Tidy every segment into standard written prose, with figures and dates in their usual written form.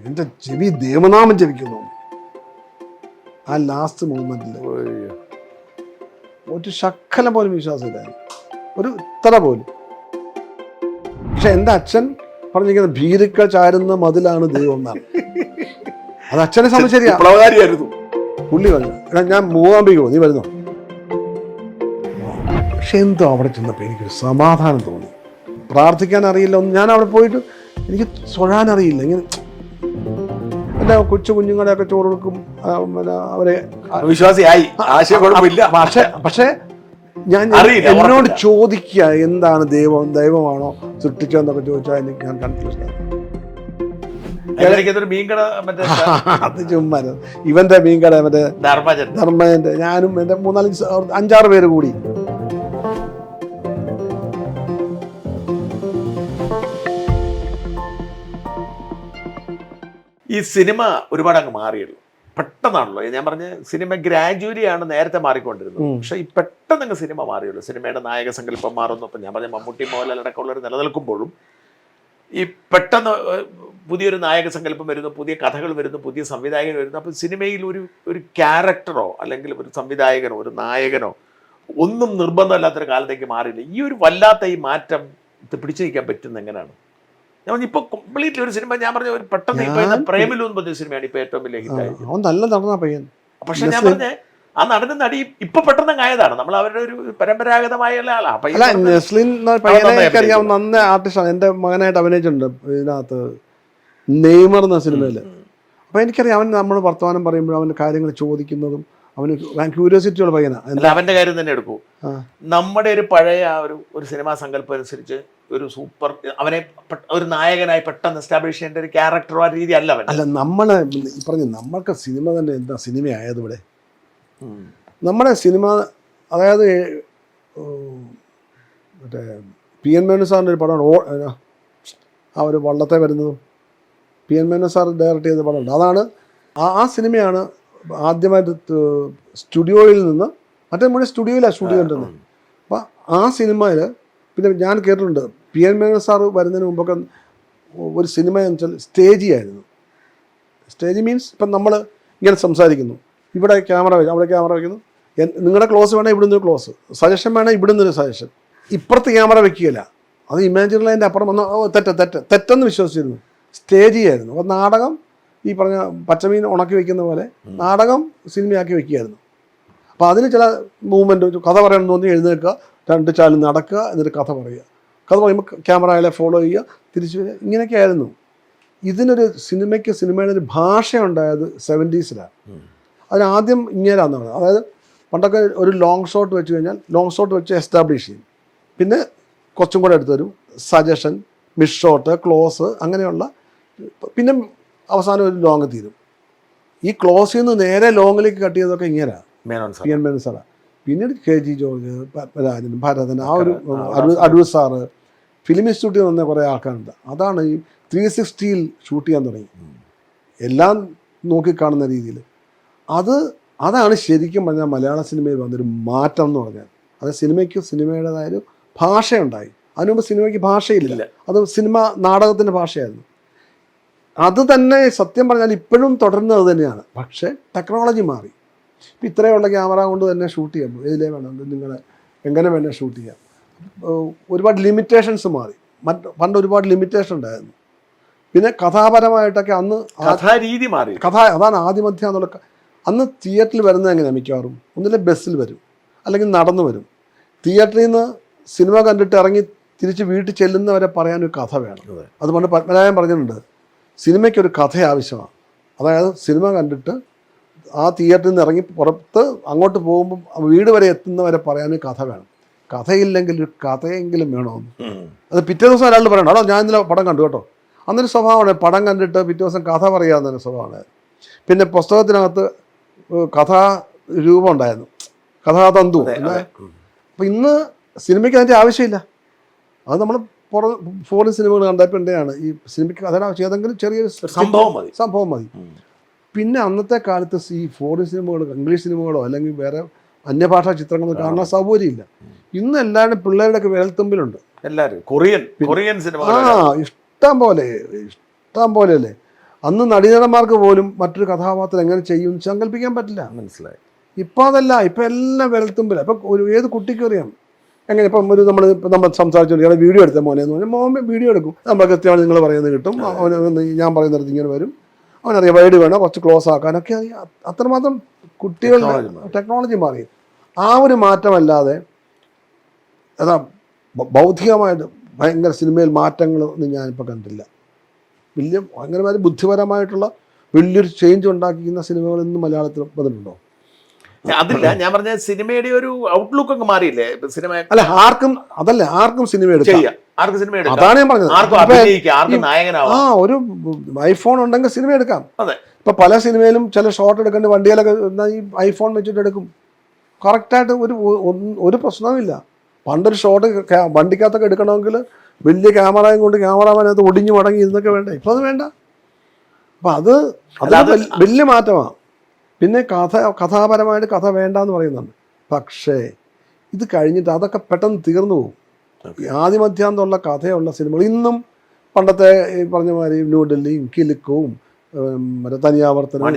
എൻ്റെ ചെവി ദേവനാമം ജപിക്കുന്നു. ആ ലാസ്റ്റ് മൂമെന്റിൽ ഒരു ശക്കലം പോലും വിശ്വാസമില്ല, ഒരു ഇത്ര പോലും. പക്ഷെ എൻ്റെ അച്ഛൻ പറഞ്ഞിരിക്കുന്നത് ഭീരുക്കൾ ചാരുന്ന മതിലാണ് ദൈവം എന്നാണ്. അത് അച്ഛനെ സംബന്ധിച്ച് ശരിയായിരുന്നു. പുള്ളി പറഞ്ഞു, എടാ ഞാൻ മൂകാംബികോ, നീ വരുന്നോ? പക്ഷെ എന്തോ അവിടെ ചെന്നപ്പോൾ എനിക്കൊരു സമാധാനം തോന്നി. പ്രാർത്ഥിക്കാൻ അറിയില്ല ഒന്നും. ഞാൻ അവിടെ പോയിട്ട് എനിക്ക് തൊഴാനറിയില്ല. ഇങ്ങനെ എൻ്റെ കൊച്ചു കുഞ്ഞുങ്ങളെയൊക്കെ ചോറ് കൊടുക്കും, അവരെ വിശ്വാസിയായി. പക്ഷേ ഞാൻ എന്നോട് ചോദിക്കുക എന്താണ് ദൈവമാണോ സൃഷ്ടിച്ചതെന്നൊക്കെ ചോദിച്ചാൽ എനിക്ക് ഞാൻ കൺഫ്യൂഷൻ. അത് ചുമ്മാ ഇവന്റെ മീൻകട മറ്റേ ധർമ്മജന്റെ, ഞാനും എൻ്റെ 5-6 പേര് കൂടി. ഈ സിനിമ ഒരുപാട് അങ്ങ് മാറിയുള്ളൂ, പെട്ടെന്നാണല്ലോ. ഞാൻ പറഞ്ഞ സിനിമ ഗ്രാജുവലി ആണ് നേരത്തെ മാറിക്കൊണ്ടിരുന്നത്. പക്ഷെ ഈ പെട്ടെന്ന് അങ്ങ് സിനിമ മാറിയുള്ളൂ. സിനിമയുടെ നായക സങ്കല്പം മാറുന്നു. അപ്പം ഞാൻ പറഞ്ഞ മമ്മൂട്ടി മോഹൻലാൽ അടക്കമുള്ളവർ നിലനിൽക്കുമ്പോഴും ഈ പെട്ടെന്ന് പുതിയൊരു നായക സങ്കല്പം വരുന്നു, പുതിയ കഥകൾ വരുന്നു, പുതിയ സംവിധായകൻ വരുന്നു. അപ്പം സിനിമയിൽ ഒരു ക്യാരക്ടറോ അല്ലെങ്കിൽ ഒരു സംവിധായകനോ ഒരു നായകനോ ഒന്നും നിർബന്ധമല്ലാത്തൊരു കാലത്തേക്ക് മാറിയില്ല. ഈ ഒരു വല്ലാത്ത ഈ മാറ്റം പിടിച്ചു നിൽക്കാൻ പറ്റുന്ന എങ്ങനെയാണ്? ഞാൻ ഇപ്പൊ കംപ്ലീറ്റ്ലി ഒരു സിനിമ ഞാൻ പറഞ്ഞ ഒരു പെട്ടെന്ന് ഇപ്പൊ പ്രേമലു എന്ന് പറഞ്ഞ സിനിമയാണ് ഇപ്പൊ ഏറ്റവും വലിയ ഹിറ്റായത്. നല്ല നടന്ന പയ്യൻ. പക്ഷെ ഞാൻ പറഞ്ഞ ആ നടന്ന നടി ഇപ്പൊ പെട്ടെന്ന് ആയതാണ്. നമ്മൾ അവരുടെ ഒരു പരമ്പരാഗതമായ നന്ന ആർട്ടിസ്റ്റാണ്. എൻ്റെ മകനായിട്ട് അഭിനയിച്ചിട്ടുണ്ട് ഇതിനകത്ത്, നെയ്മർ എന്ന സിനിമയില്. അപ്പൊ എനിക്കറിയാം അവൻ നമ്മൾ വർത്തമാനം പറയുമ്പോഴും അവന്റെ കാര്യങ്ങൾ ചോദിക്കുന്നതും അവന് ക്യൂരിയോസിറ്റി ഉള്ള പയ്യനാണ്. അവന്റെ കാര്യം തന്നെ എടുക്കൂ. നമ്മുടെ ഒരു പഴയ ഒരു സിനിമാ സങ്കല്പം അനുസരിച്ച് ഒരു സൂപ്പർ അവനെ ഒരു നായകനായി പെട്ടെന്ന് എസ്റ്റാബ്ലിഷ് ചെയ്യേണ്ട ഒരു ക്യാരക്ടറോ ആ രീതി അല്ല അവൻ. അല്ല, നമ്മള് പറഞ്ഞു നമ്മൾക്ക് സിനിമ തന്നെ എന്താ സിനിമയായത് ഇവിടെ. നമ്മുടെ സിനിമ അതായത് മറ്റേ PN മേനോൻ സാറിൻ്റെ ഒരു പടമാണ്, ആ ഒരു വള്ളത്തെ വരുന്നതും PN മേനോൻ സാർ ഡയറക്റ്റ് ചെയ്ത പടമുണ്ട്. അതാണ് ആ സിനിമയാണ് ആദ്യമായിട്ട് സ്റ്റുഡിയോയിൽ നിന്ന്, മറ്റേ നമ്മുടെ സ്റ്റുഡിയോയിലാണ് ഷൂട്ട് ചെയ്തിട്ടുള്ളത്. അപ്പം ആ സിനിമയിൽ പിന്നെ ഞാൻ കേട്ടിട്ടുണ്ട് PN മേനോൻ സാർ വരുന്നതിന് മുമ്പൊക്കെ ഒരു സിനിമ എന്ന് വെച്ചാൽ സ്റ്റേജി ആയിരുന്നു. സ്റ്റേജ് മീൻസ് ഇപ്പം നമ്മൾ ഇങ്ങനെ സംസാരിക്കുന്നു, ഇവിടെ ക്യാമറ വയ്ക്കും, അവിടെ ക്യാമറ വയ്ക്കുന്നു, നിങ്ങളുടെ ക്ലോസ് വേണേൽ ഇവിടുന്ന് ഒരു ക്ലോസ്, സജഷൻ വേണേൽ ഇവിടുന്ന് ഒരു സജഷൻ, ഇപ്പുറത്ത് ക്യാമറ വെക്കുകയില്ല. അത് ഇമാജിനറി ലൈൻ്റെ അപ്പുറം വന്ന് തെറ്റെന്ന് വിശ്വസിച്ചിരുന്നു. സ്റ്റേജി ആയിരുന്നു. അപ്പോൾ നാടകം ഈ പറഞ്ഞ പച്ചമീൻ ഉണക്കി വെക്കുന്ന പോലെ നാടകം സിനിമയാക്കി വെക്കുകയായിരുന്നു. അപ്പോൾ അതിന് ചില മൂവ്മെൻറ്റ്, കഥ പറയണമെന്ന് തോന്നി എഴുന്നേൽക്കുക, 2 ചാല് നടക്കുക, എന്നിട്ട് കഥ പറയുക. കഥ പറയുമ്പോൾ ക്യാമറ അയാളെ ഫോളോ ചെയ്യുക, തിരിച്ചു വരിക, ഇങ്ങനെയൊക്കെ ആയിരുന്നു. ഇതിനൊരു സിനിമയുടെ ഒരു ഭാഷ ഉണ്ടായത് 70s-ലാണ്. അതിനാദ്യം ഇങ്ങനെയാണെന്ന് പറയുന്നത്. അതായത് പണ്ടൊക്കെ ഒരു ലോങ് ഷോട്ട് വെച്ച് കഴിഞ്ഞാൽ ലോങ് ഷോട്ട് വെച്ച് എസ്റ്റാബ്ലിഷ് ചെയ്യും, പിന്നെ കുറച്ചും കൂടെ എടുത്ത് തരും, സജഷൻ, മിഡ് ഷോട്ട്, ക്ലോസ്, അങ്ങനെയുള്ള, പിന്നെ അവസാനം ഒരു ലോങ് തീരും. ഈ ക്ലോസിൽ നിന്ന് നേരെ ലോങ്ങിലേക്ക് കട്ട് ചെയ്തതൊക്കെ ഇങ്ങനെയാണ് PN മേനോൻ സാറാണ്. പിന്നീട് KG ജോർജ്, പത്മരാജൻ, ഭരതൻ, ആ ഒരു അടൂർ സാറ്, ഫിലിം ഇൻസ്റ്റിറ്റ്യൂട്ടിൽ വന്ന കുറേ ആൾക്കാരുണ്ട്. അതാണ് ഈ 360-ൽ ഷൂട്ട് ചെയ്യാൻ തുടങ്ങി, എല്ലാം നോക്കിക്കാണുന്ന രീതിയിൽ. അതാണ് ശരിക്കും പറഞ്ഞാൽ മലയാള സിനിമയിൽ വന്നൊരു മാറ്റം എന്ന് പറഞ്ഞാൽ. അത് സിനിമയുടേതായൊരു ഭാഷയുണ്ടായി. അതിനുമുമ്പ് സിനിമയ്ക്ക് ഭാഷയില്ല, അത് സിനിമ നാടകത്തിൻ്റെ ഭാഷയായിരുന്നു. അത് തന്നെ സത്യം പറഞ്ഞാൽ ഇപ്പോഴും തുടരുന്നത് തന്നെയാണ്. പക്ഷേ ടെക്നോളജി മാറി. ഇപ്പം ഇത്രയുള്ള ക്യാമറ കൊണ്ട് തന്നെ ഷൂട്ട് ചെയ്യാം, ഇതിലേ വേണം, നിങ്ങളെ എങ്ങനെ വേണം ഷൂട്ട് ചെയ്യാം. ഒരുപാട് ലിമിറ്റേഷൻസ് മാറി. പണ്ട് ഒരുപാട് ലിമിറ്റേഷൻ ഉണ്ടായിരുന്നു. പിന്നെ കഥാപരമായിട്ടൊക്കെ അന്ന് രീതി മാറി. അതാണ് ആദ്യമധ്യം എന്നുള്ള. അന്ന് തിയേറ്ററിൽ വരുന്നത് എങ്ങനെയാണ്? മിക്കവാറും ഒന്നിലെ ബസ്സിൽ വരും, അല്ലെങ്കിൽ നടന്നു വരും. തിയേറ്ററിൽ നിന്ന് സിനിമ കണ്ടിട്ട് ഇറങ്ങി തിരിച്ച് വീട്ടിൽ ചെല്ലുന്നവരെ പറയാനൊരു കഥ വേണം. അത് പണ്ട് പത്മനാഭൻ പറഞ്ഞിട്ടുണ്ട്, സിനിമയ്ക്കൊരു കഥ ആവശ്യമാണ്. അതായത് സിനിമ കണ്ടിട്ട് ആ തിയേറ്ററിൽ നിന്ന് ഇറങ്ങി പുറത്ത് അങ്ങോട്ട് പോകുമ്പം വീട് വരെ എത്തുന്നവരെ പറയാനൊരു കഥ വേണം. കഥയില്ലെങ്കിൽ ഒരു കഥയെങ്കിലും വേണമെന്ന്. അത് പിറ്റേ ദിവസം ഒരാൾ പറയണം, അതോ ഞാൻ ഇന്നലെ പടം കണ്ടു കേട്ടോ. അന്നൊരു സ്വഭാവമാണ്, പടം കണ്ടിട്ട് പിറ്റേ ദിവസം കഥ പറയാമെന്നൊരു സ്വഭാവമാണ്. പിന്നെ പുസ്തകത്തിനകത്ത് കഥാരൂപം ഉണ്ടായിരുന്നു, കഥാതന്തു. അപ്പം ഇന്ന് സിനിമയ്ക്ക് അതിൻ്റെ ആവശ്യമില്ല. അത് നമ്മൾ ഫോറിൻ സിനിമകൾ കണ്ടപ്പോഴാണ് ഈ സിനിമയ്ക്ക് അതിനാവശ്യം ഏതെങ്കിലും ചെറിയൊരു സംഭവം മതി. പിന്നെ അന്നത്തെ കാലത്ത് ഈ ഫോറിൻ സിനിമകളോ ഇംഗ്ലീഷ് സിനിമകളോ അല്ലെങ്കിൽ വേറെ അന്യഭാഷാ ചിത്രങ്ങളോ കാണാൻ സൗകര്യമില്ല. ഇന്ന് എല്ലാവരും പിള്ളേരുടെയൊക്കെ വിരൽത്തുമ്പിലുണ്ട്. എല്ലാവരും കൊറിയൻ സിനിമ ഇഷ്ടം പോലെ ഇഷ്ടം പോലെയല്ലേ. അന്ന് നടീനടന്മാർക്ക് പോലും മറ്റൊരു കഥാപാത്രം എങ്ങനെ ചെയ്യും സങ്കല്പിക്കാൻ പറ്റില്ല. മനസ്സിലായി. ഇപ്പം അതല്ല, ഇപ്പം എല്ലാം വിരൽത്തുമ്പില്ല. ഇപ്പം ഏത് കുട്ടിക്കും അറിയാം എങ്ങനെ. ഇപ്പം നമ്മൾ സംസാരിച്ചോളൂ, വീഡിയോ എടുത്ത മോനെ എന്ന് പറഞ്ഞാൽ മോൻ വീഡിയോ എടുക്കും. നമ്മൾ കൃത്യമാണ് നിങ്ങൾ പറയുന്നത് കിട്ടും. അവന് ഞാൻ പറയുന്നിടത്ത് ഇങ്ങനെ വരും. അവനറിയാം വൈഡ് വേണോ കുറച്ച് ക്ലോസ് ആക്കാനൊക്കെ അറിയാം. അത്രമാത്രം കുട്ടികളുടെ ടെക്നോളജി മാറി. ആ ഒരു മാറ്റമല്ലാതെ അതാ ബൗദ്ധികമായിട്ട് ഭയങ്കര സിനിമയിൽ മാറ്റങ്ങളൊന്നും ഞാനിപ്പോൾ കണ്ടില്ല. ഭയങ്കരമായ ബുദ്ധിപരമായിട്ടുള്ള വലിയൊരു ചേഞ്ച് ഉണ്ടാക്കിക്കുന്ന സിനിമകൾ ഇന്ന് മലയാളത്തിൽ വന്നിട്ടുണ്ടോ? അതില്ല, ഞാൻ പറഞ്ഞ സിനിമയുടെ ഒരു ഔട്ട്ലുക്ക് അങ്ങ് മാറിയില്ലേ സിനിമ. അല്ല, ആർക്കും സിനിമ എടുക്കാം. അതാണ് ഞാൻ പറഞ്ഞത്. ഒരു ഐഫോൺ ഉണ്ടെങ്കിൽ സിനിമ എടുക്കാം. ഇപ്പൊ പല സിനിമയിലും ചില ഷോട്ട് എടുക്കേണ്ട വണ്ടിയിലൊക്കെ ഈ ഐഫോൺ വെച്ചിട്ട് എടുക്കും. കറക്റ്റായിട്ട് ഒരു പ്രശ്നവുമില്ല. പണ്ടൊരു ഷോട്ട് വണ്ടിക്കകത്തൊക്കെ എടുക്കണമെങ്കിൽ വലിയ ക്യാമറയും കൊണ്ട് ക്യാമറാമാനകത്ത് ഒടിഞ്ഞു മടങ്ങി ഇതൊക്കെ വേണ്ട. ഇപ്പം അത് വേണ്ട. അപ്പം അത് വലിയ മാറ്റമാണ്. പിന്നെ കഥാപരമായിട്ട് കഥ വേണ്ടെന്ന് പറയുന്നുണ്ട്. പക്ഷേ ഇത് കഴിഞ്ഞിട്ട് അതൊക്കെ പെട്ടെന്ന് തീർന്നു പോകും. ആദ്യമധ്യാന്നുള്ള കഥയുള്ള സിനിമകൾ ഇന്നും പണ്ടത്തെ ഈ പറഞ്ഞ മാതിരി ന്യൂഡൽഹിയും കിലുക്കവും തനിയാവർത്തനവും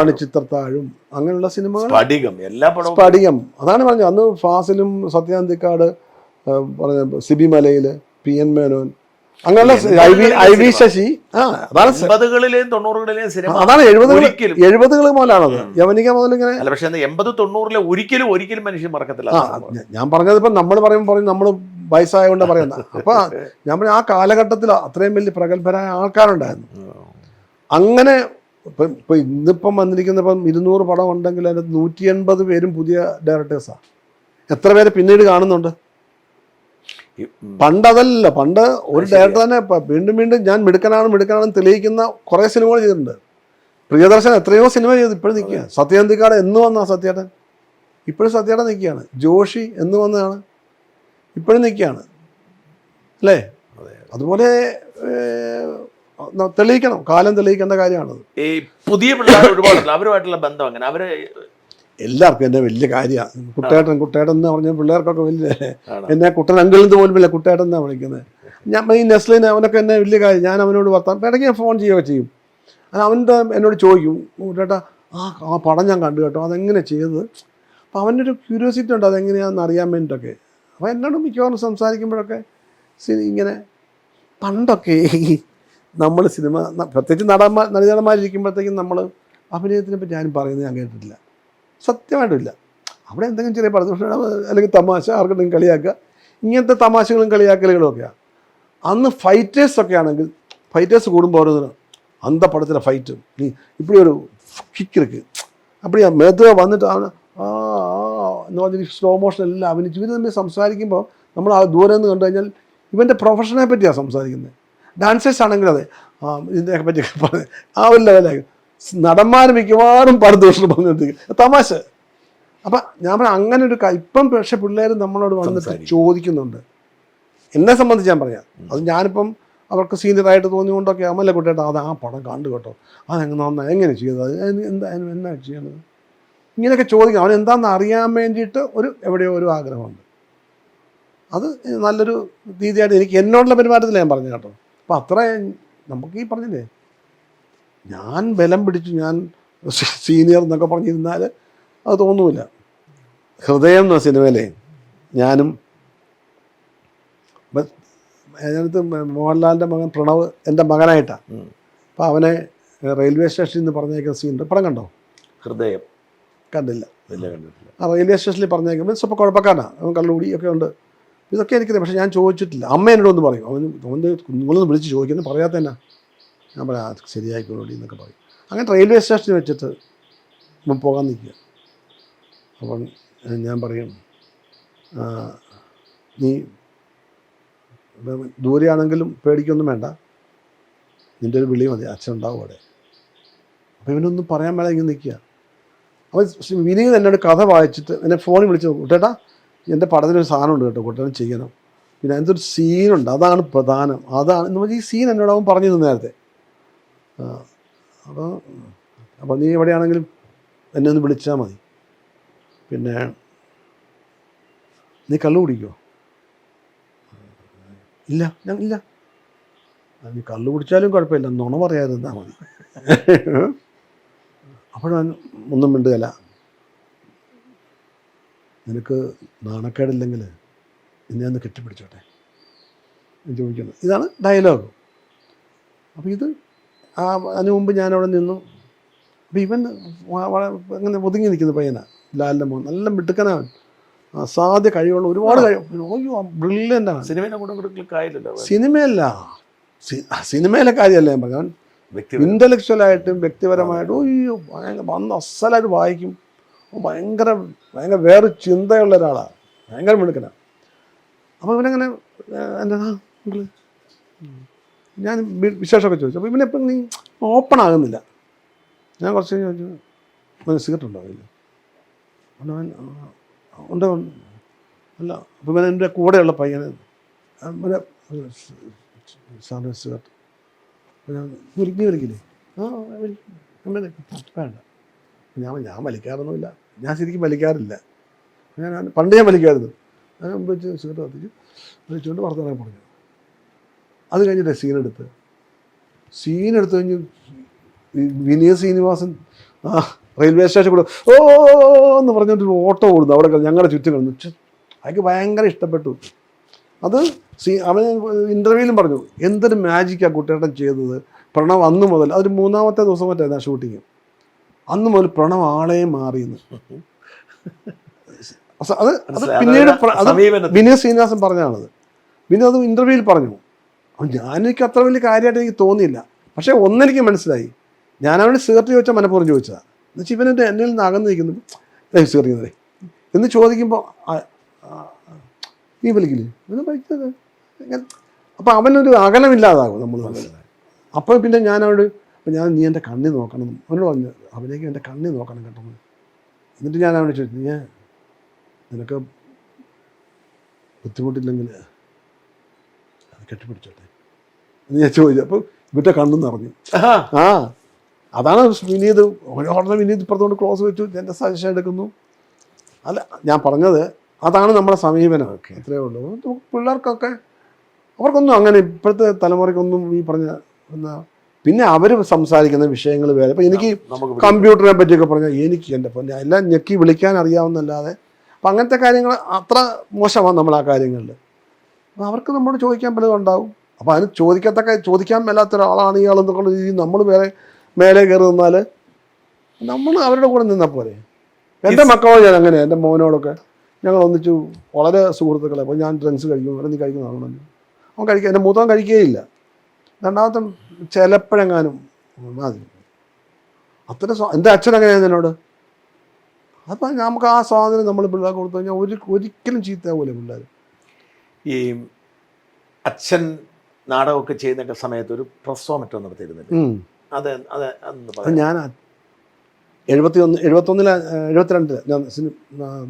മണിച്ചിത്രത്താഴും അങ്ങനെയുള്ള സിനിമകൾ, സ്ഫടികം, അതാണ് പറഞ്ഞത്. അന്ന് ഫാസിലും സത്യാന്തിക്കാട്, പറഞ്ഞ സിബി മലയിൽ, PN മേനോൻ, അങ്ങനെയുള്ള IV ശശി. അതാണ് 70 മുതലാണത്. യവനിക മുതൽ ഇങ്ങനെ. പക്ഷേ 80-90 ഒരിക്കലും മനുഷ്യൻ മറക്കത്തില്ല. ഞാൻ പറഞ്ഞത് ഇപ്പം നമ്മൾ പറയും നമ്മൾ വയസ്സായതുകൊണ്ട് പറയുന്നത്. അപ്പൊ ഞാൻ പറഞ്ഞ ആ കാലഘട്ടത്തിൽ അത്രയും വലിയ പ്രഗത്ഭരായ ആൾക്കാരുണ്ടായിരുന്നു. അങ്ങനെ ഇപ്പൊ ഇന്നിപ്പം വന്നിരിക്കുന്ന 200 പടം ഉണ്ടെങ്കിൽ അതിനകത്ത് 180 പേരും പുതിയ ഡയറക്ടേഴ്സാണ്. എത്ര പേര് പിന്നീട് കാണുന്നുണ്ട്? പണ്ടതല്ല. പണ്ട് ഒരു ഡയറക്ടർ തന്നെ വീണ്ടും ഞാൻ മിടുക്കനാണെന്ന് തെളിയിക്കുന്ന കുറേ സിനിമകൾ ചെയ്തിട്ടുണ്ട്. പ്രിയദർശൻ എത്രയോ സിനിമ ചെയ്തു, ഇപ്പോഴും നിൽക്കുക. സത്യാന്തിക്കാട് എന്ന് വന്നാ സത്യേട്ടൻ, ഇപ്പോഴും സത്യേട്ടൻ നിൽക്കുകയാണ്. ജോഷി എന്ന് വന്നതാണ്, ഇപ്പോഴും നിൽക്കുകയാണ് അല്ലേ? അതുപോലെ തെളിയിക്കണം, കാലം തെളിയിക്കേണ്ട കാര്യമാണത്. ഈ പുതിയ പിള്ളേർ ഒരുപാടുണ്ട്, അവരുമായിട്ടുള്ള ബന്ധം അങ്ങനെ അവര് എല്ലാവർക്കും എന്നെ വലിയ കാര്യമാണ്. കുട്ടേട്ടൻ എന്ന് പറഞ്ഞ പിള്ളേർക്കൊക്കെ വലിയ എന്നെ കുട്ടൻ അങ്കിളിന്ന് പോലും ഇല്ല, കുട്ടേട്ടൻ എന്നാണ് വിളിക്കുന്നത്. ഞാൻ ഈ നെസ്ലിന് അവനൊക്കെ എന്നെ വലിയ കാര്യം. ഞാൻ അവനോട് വർത്താനം ഇടയ്ക്ക് ഞാൻ ഫോൺ ചെയ്യുകയൊക്കെ ചെയ്യും. അവൻ്റെ എന്നോട് ചോദിക്കും, കുട്ടേട്ടാ ആ പടം ഞാൻ കണ്ടു കേട്ടോ, അതെങ്ങനെ ചെയ്തത്. അപ്പോൾ അവൻ്റെ ഒരു ക്യൂരിയോസിറ്റി ഉണ്ട് അതെങ്ങനെയാണെന്ന് അറിയാൻ വേണ്ടിയിട്ടൊക്കെ. അപ്പോൾ എന്നോട് മിക്കവാറും സംസാരിക്കുമ്പോഴൊക്കെ ഇങ്ങനെ പണ്ടൊക്കെ നമ്മൾ സിനിമ പ്രത്യേകിച്ച് നടന്മാരിക്കുമ്പോഴത്തേക്കും നമ്മൾ അഭിനയത്തിനെ പറ്റി ആരും പറയുന്നത് ഞാൻ കേട്ടിട്ടില്ല, സത്യമായിട്ടില്ല. അവിടെ എന്തെങ്കിലും ചെറിയ പടദൂഷണം അല്ലെങ്കിൽ തമാശ, ആർക്കെങ്കിലും കളിയാക്കുക, ഇങ്ങനത്തെ തമാശകളും കളിയാക്കലുകളും ഒക്കെയാണ്. അന്ന് ഫൈറ്റേഴ്സൊക്കെ ആണെങ്കിൽ ഫൈറ്റേഴ്സ് കൂടുമ്പോൾ ഓരോന്നിനും അന്ത പടത്തിലെ ഫൈറ്റും ഇപ്പടി ഒരു കിക്കിറക്ക് അപ്പടി മേത്തുക വന്നിട്ട് എന്ന് പറഞ്ഞ സ്ലോ മോഷൻ എല്ലാം അഭിനയിച്ച് ഇവർ തമ്മിൽ സംസാരിക്കുമ്പോൾ നമ്മൾ ആ ദൂരെ നിന്ന് കണ്ടു കഴിഞ്ഞാൽ ഇവൻ്റെ പ്രൊഫഷനെ പറ്റിയാണ് സംസാരിക്കുന്നത്. ഡാൻസേഴ്സ് ആണെങ്കിൽ അതെ ഇതിനെ പറ്റി പറഞ്ഞ് ആ ഒരു ലെവലായി. നടന്മാർ മിക്കവാറും പരദൂഷണം പറഞ്ഞിട്ട് തമാശ. അപ്പം ഞാൻ പറയാം അങ്ങനെ ഒരു ഇപ്പം പക്ഷെ പിള്ളേർ നമ്മളോട് വന്നിട്ട് ചോദിക്കുന്നുണ്ട്. എന്നെ സംബന്ധിച്ച് ഞാൻ പറയാം, അത് ഞാനിപ്പം അവർക്ക് സീനിയറായിട്ട് തോന്നിക്കൊണ്ടൊക്കെ അമ്മല്ലേ കുട്ടിയേട്ടാ അത് ആ പടം കണ്ടു കേട്ടോ, എങ്ങനെ ചെയ്തത്, എന്നാ ചെയ്യണത്, ഇങ്ങനെയൊക്കെ ചോദിക്കാം. അവൻ എന്താണെന്ന് അറിയാൻ വേണ്ടിയിട്ട് എവിടെയോ ഒരു ആഗ്രഹമുണ്ട്. അത് നല്ലൊരു രീതിയായിട്ട് എനിക്ക് എന്നോടുള്ള പെരുമാറ്റത്തിൽ ഞാൻ പറഞ്ഞു കേട്ടോ. അപ്പം അത്ര നമുക്ക് ഈ പറഞ്ഞില്ലേ, ഞാൻ ബലം പിടിച്ചു, ഞാൻ സീനിയർ എന്നൊക്കെ പറഞ്ഞിരുന്നാൽ അത് തോന്നൂല. ഹൃദയം എന്ന സിനിമയിലെ ഞാനും അതിനകത്ത് മോഹൻലാലിൻ്റെ മകൻ പ്രണവ് എൻ്റെ മകനായിട്ടാണ്. അപ്പോൾ അവനെ റെയിൽവേ സ്റ്റേഷനിൽ നിന്ന് പറഞ്ഞേക്കുന്ന സീനുണ്ട്. പടം കണ്ടോ? ഹൃദയം കണ്ടില്ല. ആ റെയിൽവേ സ്റ്റേഷനിൽ പറഞ്ഞേക്കുമ്പോൾ സ്വപ്പം കുഴപ്പക്കാരനാണ്, അവൻ കള്ളുകൂടി ഒക്കെ ഉണ്ട്. ഇതൊക്കെ എനിക്കറിയാം, പക്ഷേ ഞാൻ ചോദിച്ചിട്ടില്ല. അമ്മ എന്നോടൊന്ന് പറയും, അവൻ്റെ കുഞ്ഞുങ്ങളൊന്ന് വിളിച്ച് ചോദിക്കുന്നു, പറയാത്ത തന്നെ ഞാൻ പറയാം ശരിയായിക്കോളൂടി എന്നൊക്കെ പറയും. അങ്ങനെ റെയിൽവേ സ്റ്റേഷനിൽ വെച്ചിട്ട് പോകാൻ നിൽക്കുക. അപ്പം ഞാൻ പറയും, നീ ദൂരെയാണെങ്കിലും പേടിക്കൊന്നും വേണ്ട, നിൻ്റെ ഒരു വിളി മതി, അച്ഛൻ ഉണ്ടാവും അവിടെ. അപ്പോൾ ഇവനൊന്നും പറയാൻ മേലെ ഇങ്ങനെ നിൽക്കുക. അപ്പോൾ വിനീത് എന്നോട് കഥ വായിച്ചിട്ട് എന്നെ ഫോണിൽ വിളിച്ച്, കുട്ടേട്ടാ എൻ്റെ പടത്തിലൊരു സാധനമുണ്ട് കേട്ടോ, കുട്ടേട്ടൻ ചെയ്യണം, പിന്നെ അതിൻ്റെ ഒരു സീനുണ്ട്, അതാണ് പ്രധാനം, അതാണ് എന്ന് പറഞ്ഞാൽ ഈ സീൻ എന്നോട് അവൻ പറഞ്ഞു തന്നു നേരത്തെ. അപ്പോൾ നീ എവിടെയാണെങ്കിലും എന്നെ ഒന്ന് വിളിച്ചാൽ മതി. പിന്നെ നീ കള്ളു കുടിക്കുമോ? ഇല്ല, ഞാൻ ഇല്ല. നീ കള്ളു കുടിച്ചാലും കുഴപ്പമില്ല, നുണ പറയാതിരുന്നാൽ മതി. അപ്പോഴാണ് ഒന്നും മിണ്ടുകയില്ല. നിനക്ക് നാണക്കേടില്ലെങ്കിൽ എന്നെ ഒന്ന് കെട്ടിപ്പിടിച്ചോട്ടെ എന്ന് ചോദിക്കുന്നത്. ഇതാണ് ഡയലോഗ്. അപ്പോൾ ഇത് അതിന് മുമ്പ് ഞാനവിടെ നിന്നു. അപ്പോൾ ഇവൻ അങ്ങനെ ഒതുങ്ങി നിൽക്കുന്ന പയ്യനാണ്, ലാലിൻ്റെ മോൻ. നല്ല മിടുക്കനാണ്, അസാധ്യ കഴിവുള്ള ഒരുപാട് കഴിവ്. അയ്യോ ബ്രില്യൻ്റാണ്. സിനിമയിലെ കൂടെ ക്ലിക്കായില്ലല്ലോ. സിനിമയല്ല, സിനിമയിലെ കാര്യമല്ല ഞാൻ പറഞ്ഞു. ഇൻ്റലക്ച്വലായിട്ടും വ്യക്തിപരമായിട്ടും അയ്യോ ഭയങ്കര വന്ന് അസലായിട്ട് വായിക്കും. ഭയങ്കര ഭയങ്കര വേറെ ചിന്തയുള്ള ഒരാളാണ്, ഭയങ്കര മിടുക്കനാണ്. അപ്പോൾ ഇവനങ്ങനെ എൻ്റെ ഞാൻ വിശേഷമൊക്കെ ചോദിച്ചു. അപ്പോൾ ഇവനെപ്പം നീ ഓപ്പൺ ആകുന്നില്ല. ഞാൻ കുറച്ച് ചോദിച്ചു, സിഗരറ്റ് ഉണ്ടോ ഇല്ല? ഉണ്ട് അല്ല. അപ്പോൾ ഇവൻ എൻ്റെ കൂടെയുള്ള പയ്യന് സാറിന് സിഗരറ്റ് നീ വലിക്കില്ലേ? വേണ്ട. ഞാൻ വലിക്കാറൊന്നുമില്ല, ഞാൻ ശരിക്കും വലിക്കാറില്ല. പണ്ട് ഞാൻ വലിക്കാമായിരുന്നു. അതിന് മുമ്പ് വെച്ച് സിഗരറ്റ് വലിച്ചുകൊണ്ട് വർത്തമാനം പറഞ്ഞു. അത് കഴിഞ്ഞിട്ട് സീനെടുത്ത് കഴിഞ്ഞ് വിനീത് ശ്രീനിവാസൻ റെയിൽവേ സ്റ്റേഷൻ കൂടെ ഓ എന്ന് പറഞ്ഞിട്ട് ഓട്ടോ ഓടുന്നു അവിടെ ഞങ്ങളുടെ ചുറ്റും കിടന്നു. അയാൾക്ക് ഭയങ്കര ഇഷ്ടപ്പെട്ടു അത്. അവൻ ഇൻ്റർവ്യൂവിലും പറഞ്ഞു എന്തൊരു മാജിക്കാണ് കുട്ടിയേട്ടൻ ചെയ്തത്. പ്രണവ് അന്ന് മുതൽ, അതൊരു 3-ാമത്തെ ദിവസം മറ്റായിരുന്നു ഷൂട്ടിങ്, അന്ന് മുതൽ പ്രണവ് ആളെ മാറിയെന്ന്. അത് പിന്നീട് വിനീത് ശ്രീനിവാസൻ പറഞ്ഞാണത്. വിനീത് അത് ഇൻ്റർവ്യൂവിൽ പറഞ്ഞു. ഞാനെനിക്ക് അത്ര വലിയ കാര്യമായിട്ട് എനിക്ക് തോന്നിയില്ല. പക്ഷേ ഒന്നെനിക്ക് മനസ്സിലായി, ഞാൻ അവന് സിഗരറ്റ് ചോദിച്ചാൽ മനഃപൂർവ്വം ചോദിച്ചതാണ്. എന്നുവെച്ചാൽ ഇവനെൻ്റെ എന്നിൽ നിന്ന് അകന്ന് നിൽക്കുന്നു. സിഗരറ്റ് എന്ന് ചോദിക്കുമ്പോൾ നീ വലിക്കില്ലേ? ഇവനെ വലിക്കുന്നത്. അപ്പം അവനൊരു അകലമില്ലാതാകും നമ്മൾ തമ്മിൽ. അപ്പോൾ പിന്നെ ഞാനവനോട് നീ എൻ്റെ കണ്ണി നോക്കണം അവനോട് പറഞ്ഞു. അവനേക്ക് എൻ്റെ കണ്ണി നോക്കണം കേട്ടോ. എന്നിട്ട് ഞാൻ അവനോട് ചോദിച്ചു, നിനക്ക് ബുദ്ധിമുട്ടില്ലെങ്കിൽ കെട്ടിപ്പിടിച്ചോട്ടെ എന്ന് ഞാൻ ചോദിച്ചു. അപ്പോൾ ഇവൻ്റെ കണ്ണെന്ന് പറഞ്ഞു. അതാണ് വിനീത്. ഉടനെ വിനീത് ഇപ്പുറത്തോണ്ട് ക്ലോസ് വെച്ചു, എൻ്റെ സജഷൻ എടുക്കുന്നു. അല്ല ഞാൻ പറഞ്ഞത് അതാണ് നമ്മുടെ സമീപനം. അത്രയേ ഉള്ളൂ. പിള്ളേർക്കൊക്കെ അവർക്കൊന്നും അങ്ങനെ ഇപ്പോഴത്തെ തലമുറയ്ക്കൊന്നും ഈ പറഞ്ഞ എന്താ, പിന്നെ അവർ സംസാരിക്കുന്ന വിഷയങ്ങൾ വേറെ. ഇപ്പം എനിക്ക് കമ്പ്യൂട്ടറിനെ പറ്റിയൊക്കെ പറഞ്ഞാൽ എനിക്ക് എൻ്റെ പൊന്നെ എല്ലാം ഞെക്കി വിളിക്കാൻ അറിയാവുന്നല്ലാതെ അപ്പം അങ്ങനത്തെ കാര്യങ്ങൾ അത്ര മോശമാണ് നമ്മൾ ആ കാര്യങ്ങളിൽ. അപ്പം അവർക്ക് നമ്മോട് ചോദിക്കാൻ പലതും ഉണ്ടാവും. അപ്പോൾ അതിന് ചോദിക്കാൻ മേലാത്ത ഒരാളാണ് ഇയാളെന്നൊക്കെ രീതിയിൽ നമ്മൾ മേലെ കയറി നിന്നാൽ നമ്മൾ അവരുടെ കൂടെ നിന്നാൽ പോരെ. എൻ്റെ മക്കളോട് ഞാൻ അങ്ങനെ, എൻ്റെ മോനോടൊക്കെ ഞങ്ങൾ ഒന്നിച്ചു വളരെ സുഹൃത്തുക്കളെ. അപ്പോൾ ഞാൻ ഡ്രിങ്ക്സ് കഴിക്കും, നീ കഴിക്കുന്നതാണോ? അവൻ കഴിക്കുക, എൻ്റെ മൂത്തവൻ കഴിക്കുകയില്ല. രണ്ടാമത്തെ ചിലപ്പോഴെങ്ങാനും മതി. അത്ര എൻ്റെ അച്ഛൻ അങ്ങനെയായിരുന്നു എന്നോട്. അപ്പം നമുക്ക് ആ സ്വാതന്ത്ര്യം നമ്മൾ പിള്ളേർ കൊടുത്തു കഴിഞ്ഞാൽ ഒരിക്കലും ചീത്തയാവൂല പിള്ളേർ. ഈ അച്ഛൻ നാടകമൊക്കെ ചെയ്യുന്ന സമയത്ത് ഒരു പ്രസവം മറ്റോ നടത്തിയിരുന്നില്ല? ഞാൻ 72 ഞാൻ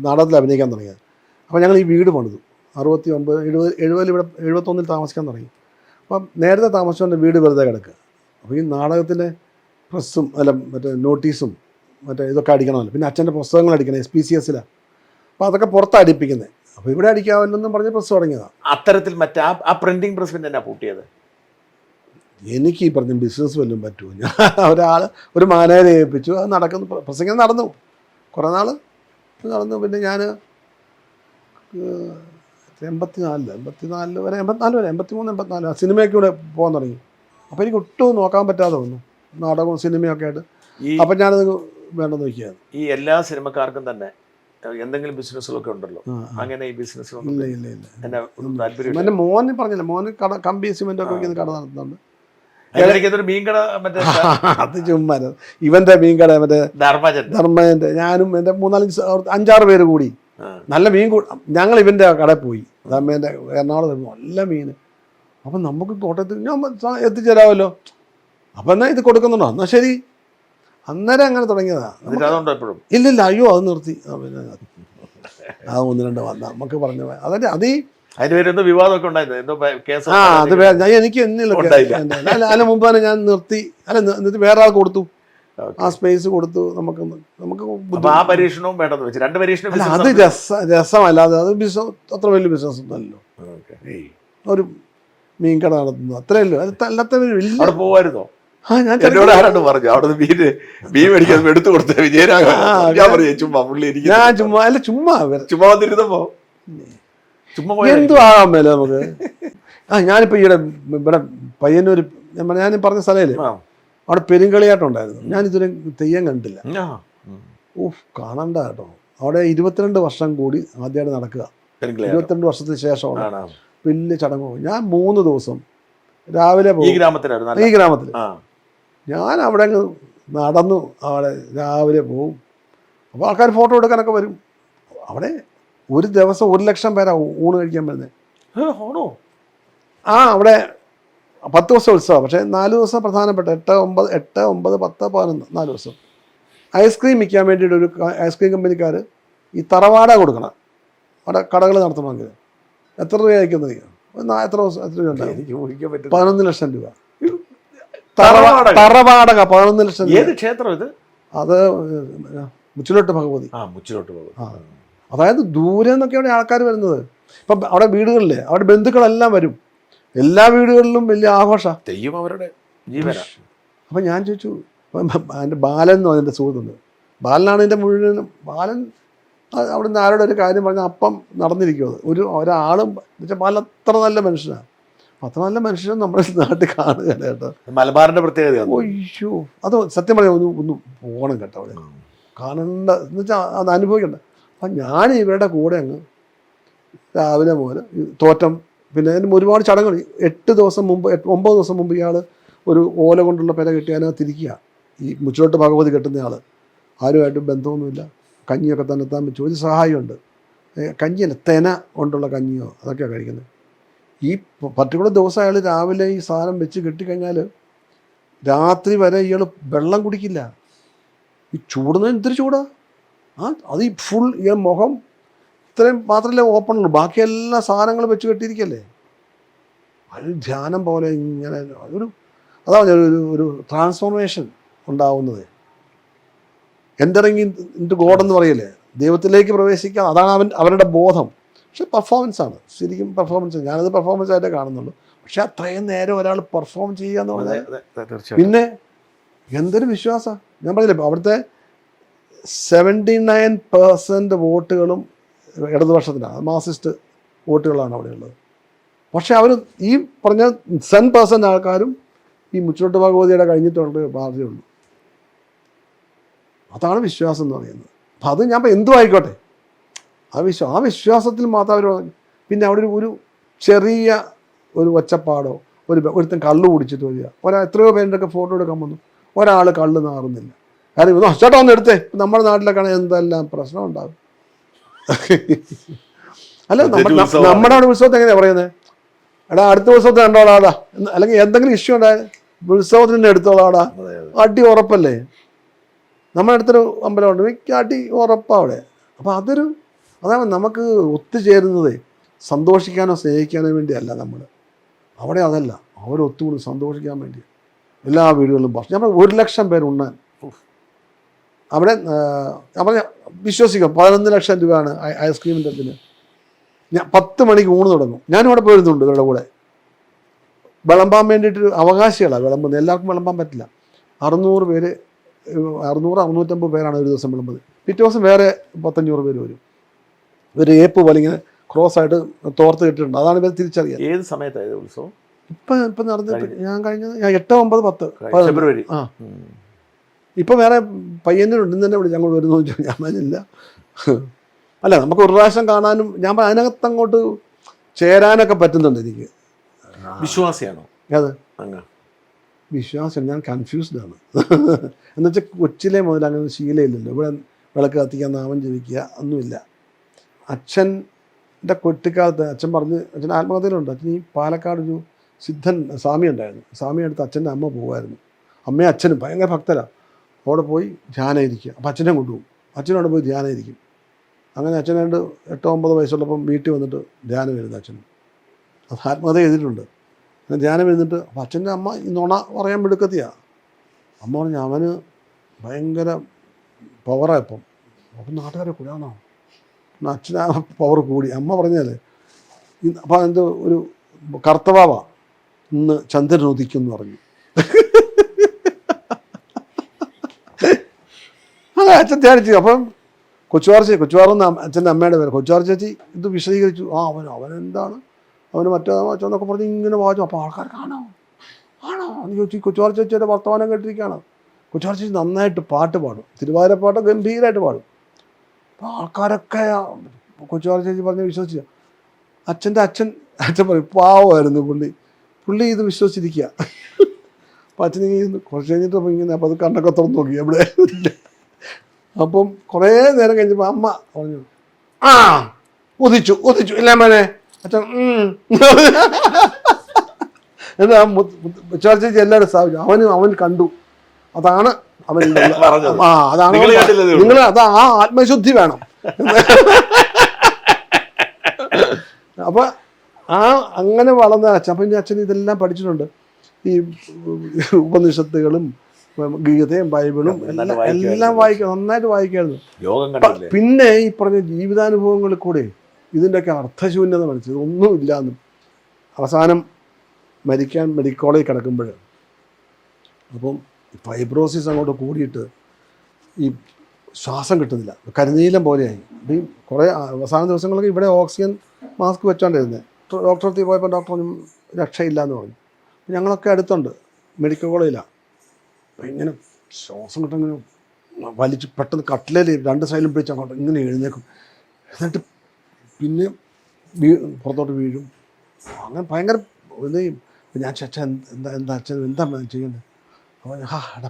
നാടകത്തിൽ അഭിനയിക്കാൻ തുടങ്ങിയത്. അപ്പോൾ ഞങ്ങൾ ഈ വീട് പണിതു 69, 70 ഇവിടെ 71 താമസിക്കാൻ തുടങ്ങി. അപ്പം നേരത്തെ താമസിച്ചുകൊണ്ട് വീട് വെറുതെ കിടക്കുക. അപ്പോൾ ഈ നാടകത്തിൻ്റെ പ്രസ്സും മറ്റേ നോട്ടീസും ഇതൊക്കെ അടിക്കണമല്ലോ. പിന്നെ അച്ഛൻ്റെ പുസ്തകങ്ങൾ അടിക്കണം, SPCSലാണ്. അപ്പോൾ അതൊക്കെ പുറത്താണ് അടിപ്പിക്കുന്നത്. അപ്പോൾ ഇവിടെ അടിക്കാമല്ലെന്നും പറഞ്ഞ് പ്രസ് തുടങ്ങിയതാണ്. അത്തരത്തിൽ മറ്റേ ആ പ്രിന്റിംഗ് പ്രസ് പിന്നെ എന്നാ പൂട്ടിയത്? എനിക്ക് ഈ പറഞ്ഞ ബിസിനസ് വല്ലതും പറ്റുമോ? ഞാൻ ഒരു മാനേജരെ ഏൽപ്പിച്ചു, അത് നടക്കുന്നു. പ്രസംഗം നടന്നു കുറേ നാൾ നടന്നു. പിന്നെ ഞാൻ 84 വരെ 83-84 സിനിമയൊക്കെ ഇവിടെ പോകാൻ തുടങ്ങി. അപ്പോൾ എനിക്ക് ഒട്ടും നോക്കാൻ പറ്റാതെ വന്നു, നാടകവും സിനിമയൊക്കെ ആയിട്ട്. അപ്പം ഞാനത് വേണ്ടെന്ന് വയ്ക്കുകയാണ്. ഈ എല്ലാ സിനിമക്കാർക്കും തന്നെ എന്തെങ്കിലും ബിസിനസ്സുകളൊക്കെ ഉണ്ടല്ലോ, അങ്ങനെ ഈ ബിസിനസ്സുകളൊന്നും താല്പര്യം? എൻ്റെ മോന് പറഞ്ഞില്ല, മോന് കമ്പി സിമെൻ്റൊക്കെ വയ്ക്കുന്ന കട നടത്തുന്നുണ്ട്. മീൻകട അത് ചുമ്മാ ഇവന്റെ മീൻകട മറ്റേ ധർമ്മജന്റെ, ഞാനും എൻ്റെ 5-6 പേര് കൂടി നല്ല മീൻ ഞങ്ങൾ ഇവന്റെ കടയിൽ പോയി. ധർമ്മേൻ്റെ എറണാകുളത്ത് നല്ല മീൻ. അപ്പം നമുക്ക് കോട്ടയത്ത് ഞാൻ എത്തിച്ചേരാമല്ലോ. അപ്പം എന്നാൽ ഇത് കൊടുക്കുന്നുണ്ടോ? എന്നാൽ ശരി. അന്നേരം അങ്ങനെ തുടങ്ങിയതാ. ഇല്ലില്ല, അയ്യോ അത് നിർത്തി. പിന്നെ അത് 1-2 വന്ന നമുക്ക് പറഞ്ഞു. അതെ അതീ വിവാദമൊക്കെ ഉണ്ടായിരുന്നു. അത് എനിക്ക് അതിന് മുമ്പ് തന്നെ ഞാൻ നിർത്തി. എന്നിട്ട് വേറെ ആൾ കൊടുത്തു, ആ സ്പേസ് കൊടുത്തു. നമുക്ക് അത് രസമല്ലാതെ അത് ബിസിനസ് അത്ര വലിയ ബിസിനസ് ഒന്നുമല്ലോ. ഒരു മീൻകട നടത്തുന്നു, അത്രയേ ഉള്ളൂ. അത് അല്ലാത്ത വലിയ അവിടെ പോവായിരുന്നോ? ഞാൻ എന്നോട് ആരാണ്ട് പറഞ്ഞു അവിടെ മീൻ മേടിക്കാൻ എടുത്തു കൊടുത്ത വിജയനാകാൻ. ഞാൻ പറഞ്ഞു ചുമ്മാ പുള്ളി എനിക്ക് ഞാൻ ചുമ്മാ അല്ല ചുമ്മാ ചുമ്മാ വന്നിരുന്നപ്പോ ചുമ്മാ എന്തു ആകാൻ മേലെ നമുക്ക്. ഞാനിപ്പോൾ ഈയിടെ ഇവിടെ പയ്യന്നൂർ ഞാൻ പറഞ്ഞ സ്ഥലമില്ലേ, അവിടെ പെരുങ്കളിയാട്ടമുണ്ടായിരുന്നു. ഞാനിതുവരെ തെയ്യം കണ്ടില്ല. കാണണ്ട കേട്ടോ. അവിടെ 22 വർഷം കൂടി ആദ്യമായിട്ട് നടക്കുക. 22 വർഷത്തിന് ശേഷമാണ് വലിയ ചടങ്ങ്. ഞാൻ 3 ദിവസം രാവിലെ പോകും. ഈ ഗ്രാമത്തിൽ ഞാൻ അവിടെ അങ്ങ് നടന്നു. അവിടെ രാവിലെ പോവും. അപ്പോൾ ആൾക്കാർ ഫോട്ടോ എടുക്കാനൊക്കെ വരും. അവിടെ ഒരു ദിവസം 1 ലക്ഷം പേരാ ഊണ് കഴിക്കാൻ വരുന്നത്. അവിടെ 10 ദിവസം ഉത്സവം. പക്ഷേ 4 ദിവസം പ്രധാനപ്പെട്ട 8, 9, 10, 11 4 ദിവസം ഐസ്ക്രീം വിൽക്കാൻ വേണ്ടിയിട്ട് ഒരു ഐസ്ക്രീം കമ്പനിക്കാർ ഈ തറവാട കൊടുക്കണം. അവിടെ കടകൾ നടത്തണമെങ്കിൽ എത്ര രൂപ അയക്കുന്നത്? എത്ര രൂപ ഉണ്ടാവും? 11 ലക്ഷം രൂപ തറവാടക. 11 ലക്ഷം രൂപ. ഏത് ക്ഷേത്രം ഇത്? അത് മുച്ചിലോട്ട് ഭഗവതി. അതായത് ദൂരെ നിന്നൊക്കെയാണ് ആൾക്കാർ വരുന്നത്. ഇപ്പം അവിടെ വീടുകളിലെ അവിടെ ബന്ധുക്കളെല്ലാം വരും. എല്ലാ വീടുകളിലും വലിയ ആഘോഷം. തെയ്യം അവരുടെ ജീവന. അപ്പം ഞാൻ ചോദിച്ചു, എൻ്റെ ബാലൻ എന്ന് പറഞ്ഞ എൻ്റെ സുഹൃത്തുണ്ട്. ബാലനാണ് എൻ്റെ മുഴുവനും. ബാലൻ അവിടെ നിന്ന് ആരോടെ ഒരു കാര്യം പറഞ്ഞാൽ അപ്പം നടന്നിരിക്കും. അത് ഒരാളും എന്നുവെച്ചാൽ ബാലൻ അത്ര നല്ല മനുഷ്യനാണ്. അത്ര നല്ല മനുഷ്യനും നമ്മുടെ നാട്ടിൽ കാണുകയല്ല കേട്ടോ. മലബാറിൻ്റെ പ്രത്യേകത. ഒയ്യോ, അത് സത്യം പറയാം. ഒന്ന് പോകണം കേട്ടോ അവിടെ. കാണണ്ട എന്ന് വെച്ചാൽ അത് അനുഭവിക്കണ്ട. അപ്പം ഞാൻ ഇവരുടെ കൂടെ അങ്ങ് രാവിലെ മുതൽ തോറ്റം, പിന്നെ അതിന് ഒരുപാട് ചടങ്ങുകൾ. 8 ദിവസം മുമ്പ് 9 ദിവസം മുമ്പ് ഇയാൾ ഒരു ഓല കൊണ്ടുള്ള പെര കെട്ടി അതിനകത്തിരിക്കുക. ഈ മുച്ചിലോട്ട് ഭഗവതി കെട്ടുന്നയാൾ. ആരുമായിട്ടും ബന്ധമൊന്നുമില്ല. കഞ്ഞിയൊക്കെ തന്നെത്താൻ വെച്ചു. ഒരു സഹായമുണ്ട്. കഞ്ഞിയല്ല, തെന കൊണ്ടുള്ള കഞ്ഞിയോ അതൊക്കെയാണ് കഴിക്കുന്നത്. ഈ പർട്ടിക്കുലർ ദിവസം അയാൾ രാവിലെ ഈ സാധനം വെച്ച് കെട്ടിക്കഴിഞ്ഞാൽ രാത്രി വരെ ഇയാൾ വെള്ളം കുടിക്കില്ല. ഈ ചൂടുന്നതിന് ഇത്തിരി ചൂടാ. അത് ഈ ഫുൾ ഇയാൾ മുഖം ഇത്രയും മാത്രമല്ലേ ഓപ്പൺ ഉള്ളൂ. ബാക്കി എല്ലാ സാധനങ്ങളും വെച്ച് കെട്ടിയിരിക്കല്ലേ. അത് ധ്യാനം പോലെ ഇങ്ങനെ അതാണ് ഒരു ട്രാൻസ്ഫോർമേഷൻ ഉണ്ടാവുന്നത്. എൻ്ററിങ് ഇൻടു ഗോഡ് എന്ന് പറയല്ലേ, ദൈവത്തിലേക്ക് പ്രവേശിക്കാൻ. അതാണ് അവരുടെ ബോധം. പക്ഷെ പെർഫോമൻസാണ്, ശരിക്കും പെർഫോമൻസ്. ഞാനത് പെർഫോമൻസ് ആയിട്ടേ കാണുന്നുള്ളൂ. പക്ഷെ അത്രയും നേരം ഒരാൾ പെർഫോം ചെയ്യുക എന്ന് പറഞ്ഞാൽ പിന്നെ എന്തൊരു വിശ്വാസമാണ്. ഞാൻ പറഞ്ഞില്ലേ, അവിടുത്തെ 79% വോട്ടുകളും ഇടതുപക്ഷത്തിനാണ്. മാർക്സിസ്റ്റ് വോട്ടുകളാണ് അവിടെയുള്ളത്. പക്ഷെ അവർ ഈ പറഞ്ഞ 10% ആൾക്കാരും ഈ മുച്ചിലോട്ട് ഭഗവതിയുടെ കഴിഞ്ഞിട്ടുണ്ട് പാർട്ടിയുള്ളൂ. അതാണ് വിശ്വാസം എന്ന് പറയുന്നത്. അപ്പം അത് ഞാൻ എന്തും ആയിക്കോട്ടെ, ആ വിശ്വാസത്തിൽ മാത്രം അവർ. പിന്നെ അവിടെ ഒരു ചെറിയ ഒരു ഒച്ചപ്പാടോ ഒരുത്തൻ കള്ള് കുടിച്ചിട്ട് വരിക. എത്രയോ പേരുടെയൊക്കെ ഫോട്ടോ എടുക്കാൻ വന്നു. ഒരാൾ കള്ള് നാറുന്നില്ല. കാര്യം ചേട്ടാ ഒന്ന് എടുത്തേ. നമ്മുടെ നാട്ടിലൊക്കെ എന്തെല്ലാം പ്രശ്നം ഉണ്ടാകും. അല്ല, നമ്മുടെ അവിടെ ഉത്സവത്തെ എങ്ങനെയാണ് പറയുന്നത്? എടാ അടുത്ത ഉത്സവത്തിന് കണ്ടോളാടാ, അല്ലെങ്കിൽ എന്തെങ്കിലും ഇഷ്യൂ ഉണ്ടായത് ഉത്സവത്തിന് തന്നെ എടുത്തോളാടാ. അടി ഉറപ്പല്ലേ. നമ്മുടെ അടുത്തൊരു അമ്പലമുണ്ട്, മിക്ക അടി ഉറപ്പാണ് അവിടെ. അപ്പം അതാണ് നമുക്ക് ഒത്തുചേരുന്നത്. സന്തോഷിക്കാനോ സ്നേഹിക്കാനോ വേണ്ടിയല്ല നമ്മൾ അവിടെ. അതല്ല, അവരൊത്തുകൂടി സന്തോഷിക്കാൻ വേണ്ടി എല്ലാ വീടുകളിലും ഭക്ഷണം. ഞാൻ 1 ലക്ഷം പേരുണ്ണാൻ അവിടെ. ഞാൻ വിശ്വസിക്കാം 11 ലക്ഷം രൂപയാണ് ഐസ്ക്രീമിൻ്റെ ഇതിന്. ഞാൻ 10 മണിക്ക് ഊണ് തുടങ്ങും. ഞാനും അവിടെ പോയിരുന്നുണ്ട് ഇവരുടെ കൂടെ. വിളമ്പാൻ വേണ്ടിയിട്ട് അവകാശികളാണ് വിളമ്പുന്നത്. എല്ലാവർക്കും വിളമ്പാൻ പറ്റില്ല. 600 പേര്, 600-650 പേരാണ് ഒരു ദിവസം വിളമ്പുന്നത്. പിറ്റേ ദിവസം വേറെ 500 പേര് വരും. ഒരു ഏപ്പ് പോലെ ഇങ്ങനെ ക്രോസ് ആയിട്ട് തോർത്ത് കിട്ടിയിട്ടുണ്ട്. അതാണ് ഇവർ തിരിച്ചറിയാം. ഏത് സമയത്തായത് ഉത്സവം? ഇപ്പം നടന്നിട്ട് ഞാൻ കഴിഞ്ഞത് 8, 9, 10 ഫെബ്രുവരി. ഇപ്പം വേറെ പയ്യന്നൂരുണ്ട്. ഇന്ന് തന്നെ വിളിച്ച് അങ്ങോട്ട് വരുന്നു ചോദിച്ചു. ഞാൻ പറഞ്ഞില്ല. അല്ല, നമുക്ക് ഒരു പ്രാവശ്യം കാണാനും ഞാൻ അതിനകത്ത് അങ്ങോട്ട് ചേരാനൊക്കെ പറ്റുന്നുണ്ട് എനിക്ക്. വിശ്വാസിയാണോ? അത് വിശ്വാസം. ഞാൻ കൺഫ്യൂസ്ഡ് ആണ്. എന്നുവെച്ചാൽ കൊച്ചിലെ മുതൽ അങ്ങനെ ശീലമില്ലല്ലോ. ഇവിടെ വിളക്ക് കത്തിക്കാൻ നാമം ജപിക്കുക ഒന്നുമില്ല. അച്ഛൻ്റെ കുട്ടിക്കാലത്ത് അച്ഛൻ ആത്മകഥയിലുണ്ട്. അച്ഛൻ ഈ പാലക്കാട് ഒരു സിദ്ധൻ സ്വാമി ഉണ്ടായിരുന്നു. സ്വാമി അടുത്ത് അച്ഛൻ്റെ അമ്മ പോകുമായിരുന്നു. അമ്മയും അച്ഛനും ഭയങ്കര ഭക്തരാണ്. അവിടെ പോയി ധ്യാനം ഇരിക്കുക. അപ്പം അച്ഛനെ കൊണ്ടുപോകും. അച്ഛനോട് പോയി ധ്യാനം ഇരിക്കും. അങ്ങനെ അച്ഛനായിട്ട് 8, 9 വയസ്സുള്ളപ്പം വീട്ടിൽ വന്നിട്ട് ധ്യാനം വരുന്നത് അച്ഛനും. അത് ആത്മകഥ എഴുതിയിട്ടുണ്ട്. അങ്ങനെ ധ്യാനം ഇരുന്നിട്ട് അപ്പം അച്ഛൻ്റെ അമ്മ ഈ നുണ പറയാൻ മിടുക്കത്തിയാണ്. അമ്മ പറഞ്ഞു അവന് ഭയങ്കര പവറാണ് ഇപ്പം. അപ്പം നാട്ടുകാരെ കൂടാണോ? അച്ഛനാ പവർ കൂടി. അമ്മ പറഞ്ഞാൽ അപ്പം എന്തോ ഒരു കർത്തവാവാണ്. ഇന്ന് ചന്ദ്രൻ ഉദിക്കും എന്ന് പറഞ്ഞു. അതെ അച്ഛൻ ധ്യാനിച്ചു. അപ്പം കൊച്ചുവാറെന്ന് അച്ഛൻ്റെ അമ്മയുടെ പേര് കൊച്ചുവാർ ചേച്ചി ഇത് വിശദീകരിച്ചു. അവനെന്താണ് അവന് മറ്റേന്നൊക്കെ പറഞ്ഞ് ഇങ്ങനെ വായിച്ചു. അപ്പോൾ ആൾക്കാർ ആണോ എന്ന് ചോദിച്ചു. കൊച്ചുവാർ ചേച്ചിയുടെ വർത്തമാനം കേട്ടിരിക്കുകയാണ്. കൊച്ചുവാർ ചേച്ചി നന്നായിട്ട് പാട്ട് പാടും, തിരുവാതിരപ്പാട്ട് ഗംഭീരമായിട്ട് പാടും. അപ്പോൾ ആൾക്കാരൊക്കെ കൊച്ചുവാർ ചേച്ചി പറഞ്ഞ് വിശ്വസിച്ചു. അച്ഛൻ പറയും പാവമായിരുന്നു പുള്ളി ഇത് വിശ്വസിച്ചിരിക്കുക. അപ്പം അച്ഛൻ കുറച്ച് കഴിഞ്ഞിട്ട് ഇങ്ങനെ അപ്പോൾ അത് കണ്ണൊക്കെ തുറന്നു നോക്കി എവിടെ. അപ്പം കുറേ നേരം കഴിഞ്ഞപ്പോൾ അമ്മ പറഞ്ഞു ഉദിച്ചു ഇല്ല മോനെ. അച്ഛൻ എന്താ ചേച്ചി എല്ലാവരും സ്ഥാപിച്ചു. അവൻ കണ്ടു. അതാണ് അവൻ അതാണ് നിങ്ങൾ ആ ആത്മശുദ്ധി വേണം. അപ്പൊ അങ്ങനെ വളർന്ന അച്ഛൻ. അപ്പം അച്ഛൻ ഇതെല്ലാം പഠിച്ചിട്ടുണ്ട്. ഈ ഉപനിഷത്തുകളും ഗീതയും ബൈബിളും എല്ലാം നന്നായിട്ട് വായിക്കായിരുന്നു. പിന്നെ ഈ പറഞ്ഞ ജീവിതാനുഭവങ്ങളിൽ കൂടെ ഇതിൻ്റെയൊക്കെ അർത്ഥശൂന്യത മനസ്സിൽ ഒന്നുമില്ല എന്നും അവസാനം മരിക്കാൻ മെഡിക്കൽ കോളേജിൽ കിടക്കുമ്പോൾ അപ്പം ഫൈബ്രോസിസ് അങ്ങോട്ട് കൂടിയിട്ട് ഈ ശ്വാസം കിട്ടുന്നില്ല, കരിനീലം പോലെയായി. അപ്പം ഈ കുറേ അവസാന ദിവസങ്ങളൊക്കെ ഇവിടെ ഓക്സിജൻ മാസ്ക് വെച്ചോണ്ടിരുന്നത്. ഡോക്ടറെ അടുത്ത് പോയപ്പോൾ ഡോക്ടർ രക്ഷയില്ല എന്ന് പറഞ്ഞു. ഞങ്ങളൊക്കെ അടുത്തുണ്ട്, മെഡിക്കൽ കോളേജിലാണ്. അപ്പം ഇങ്ങനെ ശ്വാസം കിട്ടും, ഇങ്ങനെ വലിച്ച് പെട്ടെന്ന് കട്ടിലേൽ രണ്ട് സൈഡിലും പിടിച്ച് അങ്ങോട്ട് ഇങ്ങനെ എഴുന്നേക്കും. എന്നിട്ട് പിന്നെ പുറത്തോട്ട് വീഴും. അങ്ങനെ ഭയങ്കര ഇത്. ഞാൻ അച്ഛൻ എന്താ അച്ഛൻ എന്താ ചെയ്യേണ്ടത്? അപ്പോൾ എടാ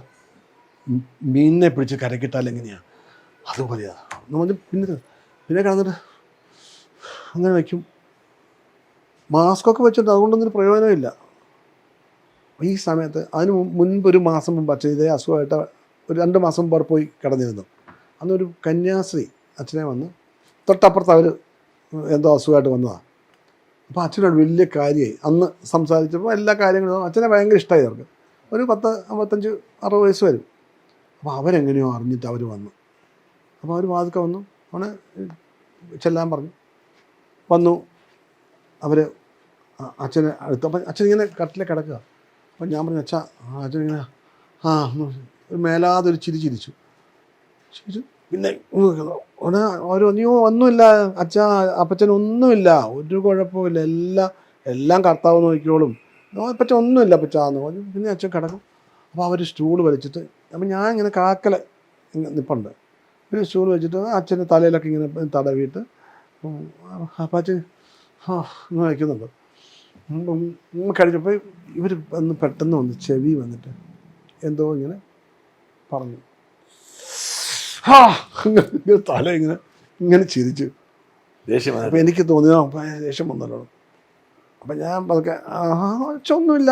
മീനിനെ പിടിച്ച് കരക്കിട്ടാൽ എങ്ങനെയാണ് അതുപോലെയാണ് നമ്മൾ പിന്നെ കിടന്നിട്ട് അങ്ങനെ വയ്ക്കും. മാസ്കൊക്കെ വെച്ചിട്ട് അതുകൊണ്ടൊന്നും പ്രയോജനമില്ല. ഈ സമയത്ത് അതിന് മുൻപ് ഒരു മാസം മുമ്പ് അച്ഛൻ ഇതേ അസുഖമായിട്ട് ഒരു 2 മാസം മുമ്പ് പോയി കിടന്നിരുന്നു. അന്നൊരു കന്യാസ്ത്രീ അച്ഛനെ വന്ന് തൊട്ടപ്പുറത്ത് അവർ എന്തോ അസുഖമായിട്ട് വന്നതാണ്. അപ്പോൾ അച്ഛനോട് വലിയ കാര്യമായി അന്ന് സംസാരിച്ചപ്പോൾ എല്ലാ കാര്യങ്ങളും അച്ഛനെ ഭയങ്കര ഇഷ്ടമായി. അവർക്ക് ഒരു 10, 55, 60 വയസ്സ് വരും. അപ്പോൾ അവരെങ്ങനെയോ അറിഞ്ഞിട്ട് അവർ വന്നു. അപ്പോൾ അവർ വാതിക്ക വന്നു, അവനെ ചെല്ലാൻ പറഞ്ഞു. വന്നു അവർ അച്ഛനെ അടുത്ത്. അപ്പം അച്ഛനിങ്ങനെ കട്ടിലെ കിടക്കുക. അപ്പം ഞാൻ പറഞ്ഞു അച്ഛനിങ്ങനെ ഒരു മേലാതൊരു ചിരിച്ചു. പിന്നെ ഒന്നുമില്ല അപ്പച്ചനൊന്നുമില്ല, ഒരു കുഴപ്പമില്ല, എല്ലാം കർത്താവ് നോക്കിയോളും, അപ്പച്ചൻ ഒന്നുമില്ല അപ്പച്ചാന്ന് പറഞ്ഞു. പിന്നെ അച്ഛൻ കിടക്കും. അപ്പോൾ അവർ സ്റ്റൂൾ വലിച്ചിട്ട്, അപ്പം ഞാൻ ഇങ്ങനെ കാക്കല നിൽപ്പുണ്ട്, ഒരു സ്റ്റൂൾ വെച്ചിട്ട് അച്ഛൻ്റെ തലയിലൊക്കെ ഇങ്ങനെ തടവിയിട്ട് അപ്പച്ചൻ ഇങ്ങനെ വയ്ക്കുന്നുണ്ട്. കഴിഞ്ഞപ്പോൾ ഇവർ വന്ന് പെട്ടെന്ന് വന്ന് ചെവി വന്നിട്ട് എന്തോ ഇങ്ങനെ പറഞ്ഞു. തല ഇങ്ങനെ ചിരിച്ചു. ദേഷ്യം. അപ്പം എനിക്ക് തോന്നിയോ ദേഷ്യം വന്നല്ലോ. അപ്പം ഞാൻ പതുക്കെ ഒന്നുമില്ല.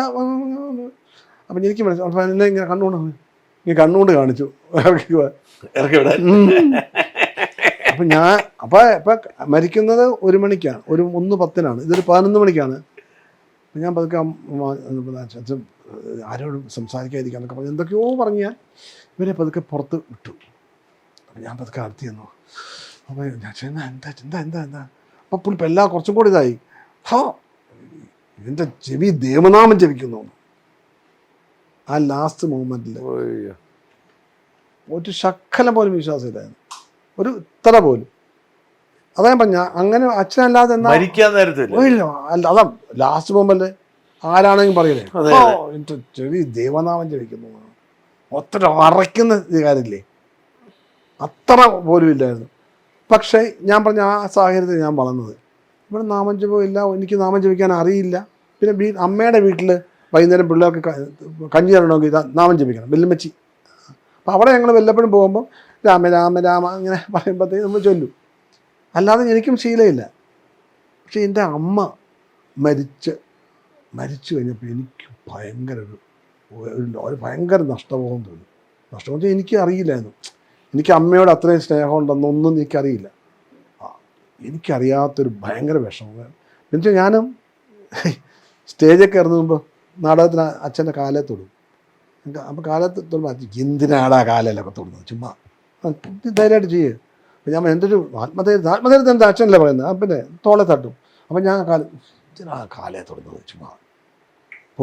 അപ്പം എനിക്ക് മനസ്സിലായി. അപ്പം എന്നെ ഇങ്ങനെ കണ്ണുകൊണ്ട് കാണിച്ചു ഇറക്കി വിടാൻ. അപ്പം അപ്പം മരിക്കുന്നത് 1 മണിക്കാണ്, 1:10 ഇതൊരു 11 മണിക്കാണ്. അപ്പം ഞാൻ പതുക്കെ അച്ഛൻ ആരോടും സംസാരിക്കാതിരിക്കാന്നൊക്കെ പറഞ്ഞു എന്തൊക്കെയോ പറഞ്ഞ് ഇവരെ പതുക്കെ പുറത്ത് വിട്ടു. അപ്പം ഞാൻ പതുക്കെ അടുത്ത് ചെന്നു. അപ്പോൾ ഞാൻ എന്താ അപ്പം പുള്ളിപ്പം എല്ലാം കുറച്ചും കൂടി ഇതായി. ഇതിൻ്റെ ചെവി ദേവനാമം ജപിക്കുന്നു. ആ ലാസ്റ്റ് മൂമെൻറ്റിൽ ഒരു ശക്കലം പോലും വിശ്വാസമില്ലായിരുന്നു, ഒരു ഇത്ര പോലും. അതാ പറഞ്ഞ അങ്ങനെ അച്ഛനല്ലാതെ അതാ ലാസ്റ്റ് മൂമെന്റ് ആരാണെങ്കിലും പറയലേ എൻ്റെ ചെവി ദേവനാമം ജപിക്കുന്നു. ഒത്തിരി അറയ്ക്കുന്ന കാര്യമില്ലേ, അത്ര പോലും ഇല്ലായിരുന്നു. പക്ഷേ ഞാൻ പറഞ്ഞ ആ സാഹചര്യത്തിൽ ഞാൻ വളർന്നത്. ഇവിടെ നാമം ജപം ഇല്ല, എനിക്ക് നാമം ജപിക്കാൻ അറിയില്ല. പിന്നെ അമ്മയുടെ വീട്ടിൽ വൈകുന്നേരം പിള്ളേർക്ക് കഞ്ഞി തരണമെങ്കിൽ നാമം ജപിക്കണം, വെല്ലുമ്മച്ചി. അപ്പോൾ അവിടെ ഞങ്ങൾ വല്ലപ്പോഴും പോകുമ്പോൾ രാമ രാമ രാമ ഇങ്ങനെ പറയുമ്പോഴത്തേക്ക് നമ്മൾ ചൊല്ലും. അല്ലാതെ എനിക്കും ശീലമില്ല. പക്ഷെ എൻ്റെ അമ്മ മരിച്ചു കഴിഞ്ഞപ്പോൾ എനിക്ക് ഒരു ഭയങ്കര നഷ്ടബോധം തോന്നി. നഷ്ടബോധം വെച്ചാൽ എനിക്ക് അറിയില്ലായിരുന്നു, എനിക്ക് അമ്മയോട് അത്രയും സ്നേഹമുണ്ടെന്നൊന്നും എനിക്കറിയില്ല. എനിക്കറിയാത്തൊരു ഭയങ്കര വിഷമം. എന്നുവെച്ചാൽ ഞാനും സ്റ്റേജൊക്കെ ഇറങ്ങി മുമ്പ് നാടകത്തിന് അച്ഛൻ്റെ കാലേ തൊടും. അപ്പോൾ കാലത്ത് തൊടുമ്പോൾ എന്തിനാടാ കാലയിലൊക്കെ തൊടുന്നത്, ചുമ്മാ ധൈര്യമായിട്ട് ചെയ്യുക. അപ്പം ഞാൻ എൻ്റെ ഒരു ആത്മധൈര്യത്തിൽ എന്താ അച്ഛനല്ലേ പറയുന്നത്, പിന്നെ തോളെ തട്ടും. അപ്പം ഞാൻ കാലേ തൊടുന്നത് ചുമ്മാ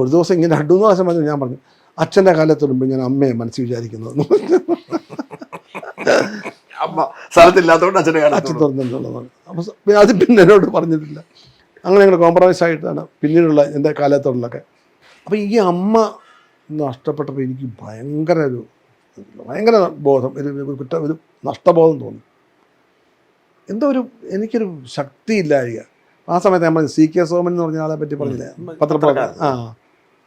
ഒരു ദിവസം ഇങ്ങനെ 2-3 പ്രാവശ്യം പറഞ്ഞു. ഞാൻ പറഞ്ഞു അച്ഛൻ്റെ കാലത്തോടുമ്പോൾ ഞാൻ അമ്മയെ മനസ്സിൽ വിചാരിക്കുന്നത്. അമ്മ സ്ഥലത്തില്ലാത്തതുകൊണ്ട് അച്ഛനെ അച്ഛൻ തുറന്നിട്ടുള്ളതാണ്. അപ്പോൾ അത് പിന്നെ എന്നോട് പറഞ്ഞിട്ടില്ല. അങ്ങനെ ഞങ്ങൾ കോംപ്രമൈസ് ആയിട്ടാണ് പിന്നീടുള്ള എൻ്റെ കാലത്തോടിലൊക്കെ. അപ്പോൾ ഈ അമ്മ നഷ്ടപ്പെട്ടപ്പോൾ എനിക്ക് ഭയങ്കര ബോധം, ഒരു നഷ്ടബോധം തോന്നി. എന്തോ എനിക്കൊരു ശക്തിയില്ലായിരിക്കുക. ആ സമയത്ത് നമ്മൾ CK സോമൻ എന്ന് പറഞ്ഞ ആളെ പറ്റി പറഞ്ഞില്ലേ, പത്രപ്രവർത്തകൻ.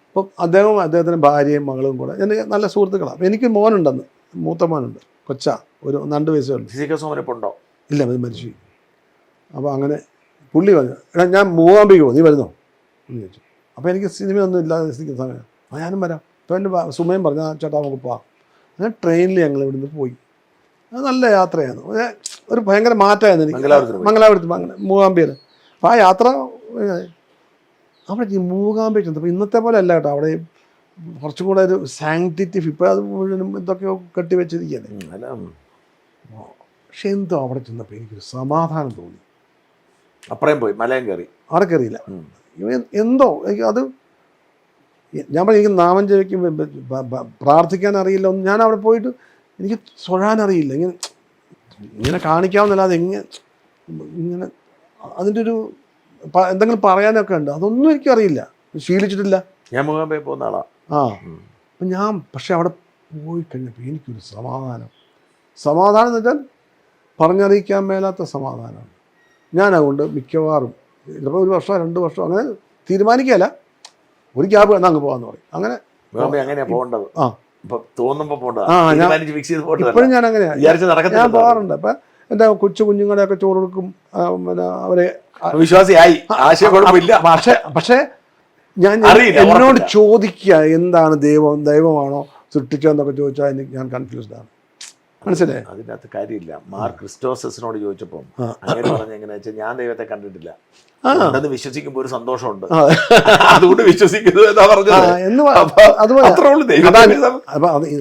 അപ്പം അദ്ദേഹത്തിൻ്റെ ഭാര്യയും മകളും കൂടെ എൻ്റെ നല്ല സുഹൃത്തുക്കളാണ്. അപ്പോൾ എനിക്ക് മോനുണ്ടെന്ന്, മൂത്ത മോനുണ്ട്, ഒരു 2 വയസ്സേ ഉള്ളൂ. CK സോമൻ ഇപ്പോൾ ഉണ്ടോ? ഇല്ല, അത് മരിച്ചു. അപ്പോൾ അങ്ങനെ പുള്ളി പറഞ്ഞു, എടാ ഞാൻ മൂകാംബിക്ക് പോകും, നീ വരുന്നോ എന്ന് ചോദിച്ചു. അപ്പോൾ എനിക്ക് സിനിമയൊന്നും ഇല്ലാതെ നിൽക്കുന്ന സമയം ഞാനും വരാം. അപ്പോൾ എൻ്റെ സുമയും പറഞ്ഞു, ചേട്ടാ നമുക്ക് പോവാം. അങ്ങനെ ട്രെയിനിൽ ഞങ്ങൾ ഇവിടുന്ന് പോയി. അത് നല്ല യാത്രയായിരുന്നു. ഒരു ഭയങ്കര മാറ്റമായിരുന്നു എനിക്ക് മംഗലാപുരത്ത് മൂകാംബിയിൽ. അപ്പോൾ ആ യാത്ര അവിടെ ഈ മൂകാംബിക്ക് ചെന്നപ്പോൾ ഇന്നത്തെ പോലെ അല്ല കേട്ടോ. അവിടെ കുറച്ചും കൂടെ ഒരു സാങ്ക്ടിറ്റി, ഇപ്പോൾ അത് മുഴുവനും എന്തൊക്കെയോ കെട്ടിവെച്ചിരിക്കുകയാണ്. പക്ഷെ എന്തോ അവിടെ ചെന്നപ്പോൾ എനിക്കൊരു സമാധാനം തോന്നി. അപ്പുറം പോയി മലയും കയറി, അവിടെ കയറിയില്ല. എന്തോ എനിക്ക് അത്, ഞാൻ പറഞ്ഞു എനിക്ക് നാമം ജപിക്കും, പ്രാർത്ഥിക്കാൻ അറിയില്ല. ഞാൻ അവിടെ പോയിട്ട് എനിക്ക് തൊഴാനറിയില്ല. ഇങ്ങനെ കാണിക്കാവുന്നല്ലാതെ ഇങ്ങനെ അതിൻ്റെ ഒരു എന്തെങ്കിലും പറയാനൊക്കെ ഉണ്ട്. അതൊന്നും എനിക്കറിയില്ല, ശീലിച്ചിട്ടില്ല. ഞാൻ മുഖാംബിക പോകുന്ന ആളാ. അപ്പം പക്ഷെ അവിടെ പോയി കഴിഞ്ഞപ്പോൾ എനിക്കൊരു സമാധാനം എന്ന് വെച്ചാൽ പറഞ്ഞറിയിക്കാൻ മേലാത്ത സമാധാനമാണ്. ഞാനതുകൊണ്ട് മിക്കവാറും ചിലപ്പോൾ 1 വർഷം 2 വർഷം അങ്ങനെ തീരുമാനിക്കുകയല്ല, ഒരു ഗ്യാപ്പ് എന്നാൽ അങ്ങ് പോകാമെന്ന് പറയും. അങ്ങനെ അങ്ങനെയാണ് പോകേണ്ടത്. ഇപ്പോഴും ഞാൻ അങ്ങനെയാണ്, ഞാൻ പോകാറുണ്ട്. അപ്പം എൻ്റെ കുഞ്ഞുങ്ങളെയൊക്കെ ചോറ് കൊടുക്കും, പിന്നെ അവരെ വിശ്വാസിയായി. പക്ഷേ ഞാൻ എന്നോട് ചോദിക്കുക എന്താണ് ദൈവമാണോ സൃഷ്ടിച്ചതെന്നൊക്കെ ചോദിച്ചാൽ ഞാൻ കൺഫ്യൂസ്ഡ് ആണ്. മനസ്സിലായി? അതിനകത്ത് കാര്യമില്ല. മാർ ക്രിസ്റ്റോസസിനോട് ചോദിച്ചപ്പോൾ അങ്ങനെ പറഞ്ഞ എങ്ങനെയാ വെച്ചാൽ, ഞാൻ ദൈവത്തെ കണ്ടിട്ടില്ല, ഉണ്ടെന്ന് വിശ്വസിക്കുമ്പോൾ ഒരു സന്തോഷമുണ്ട്, അതുകൊണ്ട് വിശ്വസിക്കുന്നു എന്നാ പറഞ്ഞത്.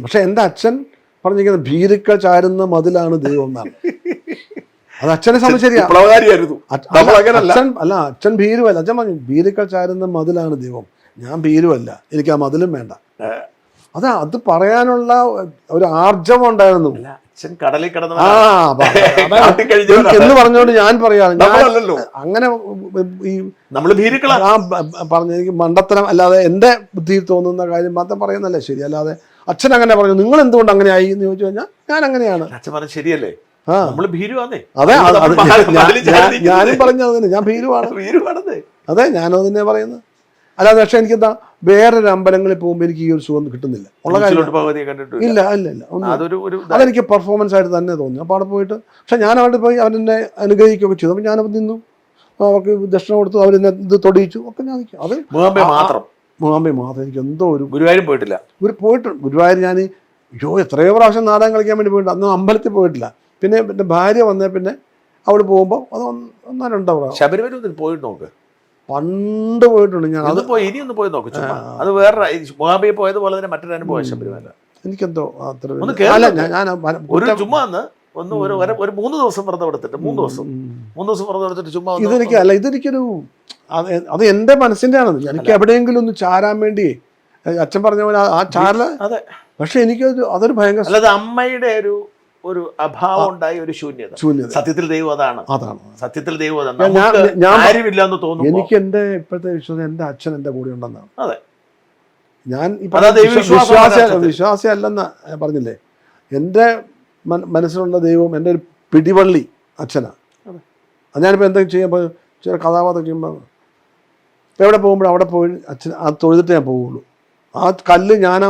പക്ഷെ എൻ്റെ അച്ഛൻ പറഞ്ഞിരിക്കുന്നത് ഭീരുക്കൾ ചാരുന്ന മതിലാണ് ദൈവം എന്നാണ്. അത് അച്ഛനെ സംബന്ധിച്ചായിരുന്നു. അച്ഛൻ ഭീരുവല്ല. അച്ഛൻ പറഞ്ഞു ഭീരുക്കൾ ചാരുന്ന മതിലാണ് ദൈവം, ഞാൻ ഭീരുവല്ല, എനിക്ക് ആ മതിലും വേണ്ട. അത് പറയാനുള്ള ഒരു ആർജവം ഉണ്ടായിരുന്നു. എന്ന് പറഞ്ഞുകൊണ്ട് ഞാൻ പറയാണ്, അങ്ങനെ ഈ പറഞ്ഞു എനിക്ക് മണ്ടത്തരം അല്ലാതെ എൻ്റെ ബുദ്ധിയിൽ തോന്നുന്ന കാര്യം മാത്രം പറയുന്നല്ലേ ശരി. അല്ലാതെ അച്ഛൻ അങ്ങനെ പറഞ്ഞു, നിങ്ങൾ എന്തുകൊണ്ട് അങ്ങനെ ആയി എന്ന് ചോദിച്ചു കഴിഞ്ഞാൽ ഞാൻ അങ്ങനെയാണ്. അച്ഛൻ പറഞ്ഞു ശരിയല്ലേ, അതെ ഞാനും പറഞ്ഞത് തന്നെ, ഞാൻ ഭീരുവാണ്. അതെ ഞാനും തന്നെ പറയുന്നത്. അല്ലാതെ പക്ഷെ എനിക്കെന്താ വേറൊരു അമ്പലങ്ങളിൽ പോകുമ്പോൾ എനിക്ക് ഈ ഒരു സുഖം കിട്ടുന്നില്ല ഉള്ള കാര്യം. ഇല്ല അതെനിക്ക് പെർഫോമൻസ് ആയിട്ട് തന്നെ തോന്നി. അപ്പോൾ അവിടെ പോയിട്ട് പക്ഷെ ഞാൻ അവിടെ പോയി അവരെന്നെ അനുഗ്രഹിക്കുകയൊക്കെ ചെയ്തു. അപ്പം ഞാനപ്പോൾ നിന്നു, അവർക്ക് ദക്ഷിണ കൊടുത്തു, അവരെന്നെ ഇത് തൊടിയിച്ചു ഒക്കെ. ഞാൻ അത് മുഖാംബിക മാത്രം എനിക്ക് എന്തോ ഒരു ഗുരുവായൂരും പോയിട്ടില്ല. ഗുരുവായൂർ ഞാൻ എത്രയോ പ്രാവശ്യം നാടകം കളിക്കാൻ വേണ്ടി പോയിട്ടുണ്ട്. അന്ന് അമ്പലത്തിൽ പോയിട്ടില്ല. പിന്നെ എൻ്റെ ഭാര്യ വന്നേ പിന്നെ അവിടെ പോകുമ്പോൾ അത് 1-2 പ്രാവശ്യം. ശബരിമല പോയിട്ട് നോക്ക്, പണ്ട് പോയിട്ടുണ്ട് ഞാൻ. അത് പോയി ഇനിയൊന്ന് പോയി നോക്ക്. അത് വേറെ മുഖാംബിക പോയതുപോലെ തന്നെ മറ്റൊരു അനുഭവം ശബരിമല. എനിക്കെന്തോ അത്ര ചുമ്മാ ഒരു 3 ദിവസം വ്രതം എടുത്തിട്ട് 3 ദിവസം വ്രതം എടുത്തിട്ട് ചുമ്മാ ഇതെനിക്കൊരു അത് എൻ്റെ മനസ്സിൻ്റെ ആണെന്ന്. എനിക്ക് എവിടെയെങ്കിലും ഒന്ന് ചാരാൻ വേണ്ടി അച്ഛൻ പറഞ്ഞ പോലെ ആ ചാരല. അതെ, പക്ഷെ അതൊരു ഭയങ്കര അല്ലാതെ അമ്മയുടെ ഒരു അഭാവം ഉണ്ടായി, ഒരു ശൂന്യത. സത്യത്തിൽ ദൈവം അതാണ്. സത്യത്തിൽ ദൈവം ആരുമില്ലെന്ന് തോന്നുന്നു. എനിക്ക് എൻ്റെ ഇപ്പോഴത്തെ വിശ്വാസം എൻ്റെ അച്ഛൻ എൻ്റെ കൂടെ ഉണ്ടെന്നാണ്. അതെ, ഞാൻ വിശ്വാസി അല്ലെന്ന് പറഞ്ഞില്ലേ. എൻ്റെ മനസ്സിലുള്ള ദൈവം എൻ്റെ ഒരു പിടിവള്ളി അച്ഛനാണ്. ഞാനിപ്പോൾ എന്തെങ്കിലും ചെയ്യുമ്പോൾ ചില കഥാപാത്രം ചെയ്യുമ്പോൾ എവിടെ പോകുമ്പോഴും അവിടെ പോയി അച്ഛൻ അത് തൊഴുതിട്ട് ഞാൻ പോവുള്ളൂ. ആ കല്ല് ഞാനാ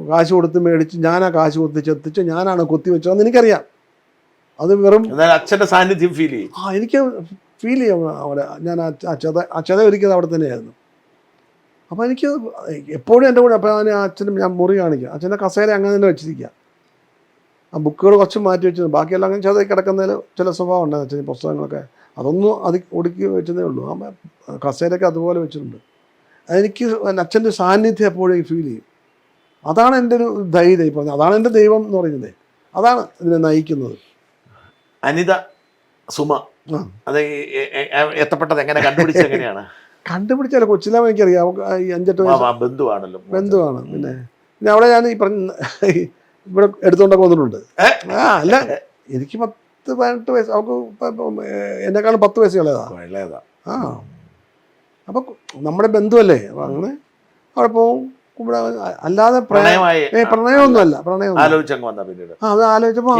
കാശ് കൊടുത്ത് മേടിച്ച്, ഞാനാ കാശ് കൊടുത്ത് ചെത്തിച്ച്, ഞാനാണ് കൊത്തി വെച്ചതെന്ന് എനിക്കറിയാം. അത് വെറും അച്ഛൻ്റെ സാന്നിധ്യം ഫീൽ ചെയ്യും. എനിക്ക് ഫീൽ ചെയ്യും അവിടെ. ഞാൻ ആ ചെത ഒരുക്കിയത് അവിടെ തന്നെയായിരുന്നു. അപ്പോൾ എനിക്ക് എപ്പോഴും എൻ്റെ കൂടെ. അപ്പോൾ അച്ഛനും ഞാൻ മുറി കാണിക്കുക, അച്ഛൻ്റെ കസേര അങ്ങനെ തന്നെ വെച്ചിരിക്കുക. ആ ബുക്കുകൾ കുറച്ച് മാറ്റി വെച്ചിരുന്നു, ബാക്കിയെല്ലാം അങ്ങനെ ചെതൽ കിടക്കുന്നതിൽ ചില സ്വഭാവം ഉണ്ട് അച്ഛന്. പുസ്തകങ്ങളൊക്കെ അതൊന്നും ഒടുക്കി വെച്ചതേ ഉള്ളൂ. ആ കസേരയൊക്കെ അതുപോലെ വെച്ചിട്ടുണ്ട്. എനിക്ക് അച്ഛൻ്റെ സാന്നിധ്യം എപ്പോഴും ഫീൽ ചെയ്യും. അതാണ് എൻ്റെ ഒരു ധൈര്യം പറഞ്ഞത്. അതാണ് എൻ്റെ ദൈവം എന്ന് പറയുന്നത്. അതാണ് ഇതിനെ നയിക്കുന്നത്. അനിത സുമ അത് എത്തപ്പെട്ടത് എങ്ങനെ, കണ്ടുപിടിച്ചത് എങ്ങനെയാണ്? കണ്ടുപിടിച്ചാലോ കൊച്ചിലാമ എനിക്കറിയാം, അവൾക്ക് ഈ 5-8 വയസ്സ് ബന്ധുവാണല്ലോ. ബന്ധുവാണ്. പിന്നെ അവിടെ ഞാൻ ഈ പറഞ്ഞ ഇവിടെ എടുത്തുകൊണ്ടൊക്കെ വന്നിട്ടുണ്ട്. അല്ല എനിക്ക് 10-18 വയസ്സ്, അവൾക്ക് എന്നെക്കാളും 10 വയസ്സ് ഇളയതാ. അപ്പൊ നമ്മുടെ ബന്ധുവല്ലേ, അപ്പൊ അങ്ങനെ അവിടെ പോവും. ഇവിടെ അല്ലാതെ പ്രണയമൊന്നുമല്ല. അത് ആലോചിച്ചപ്പോ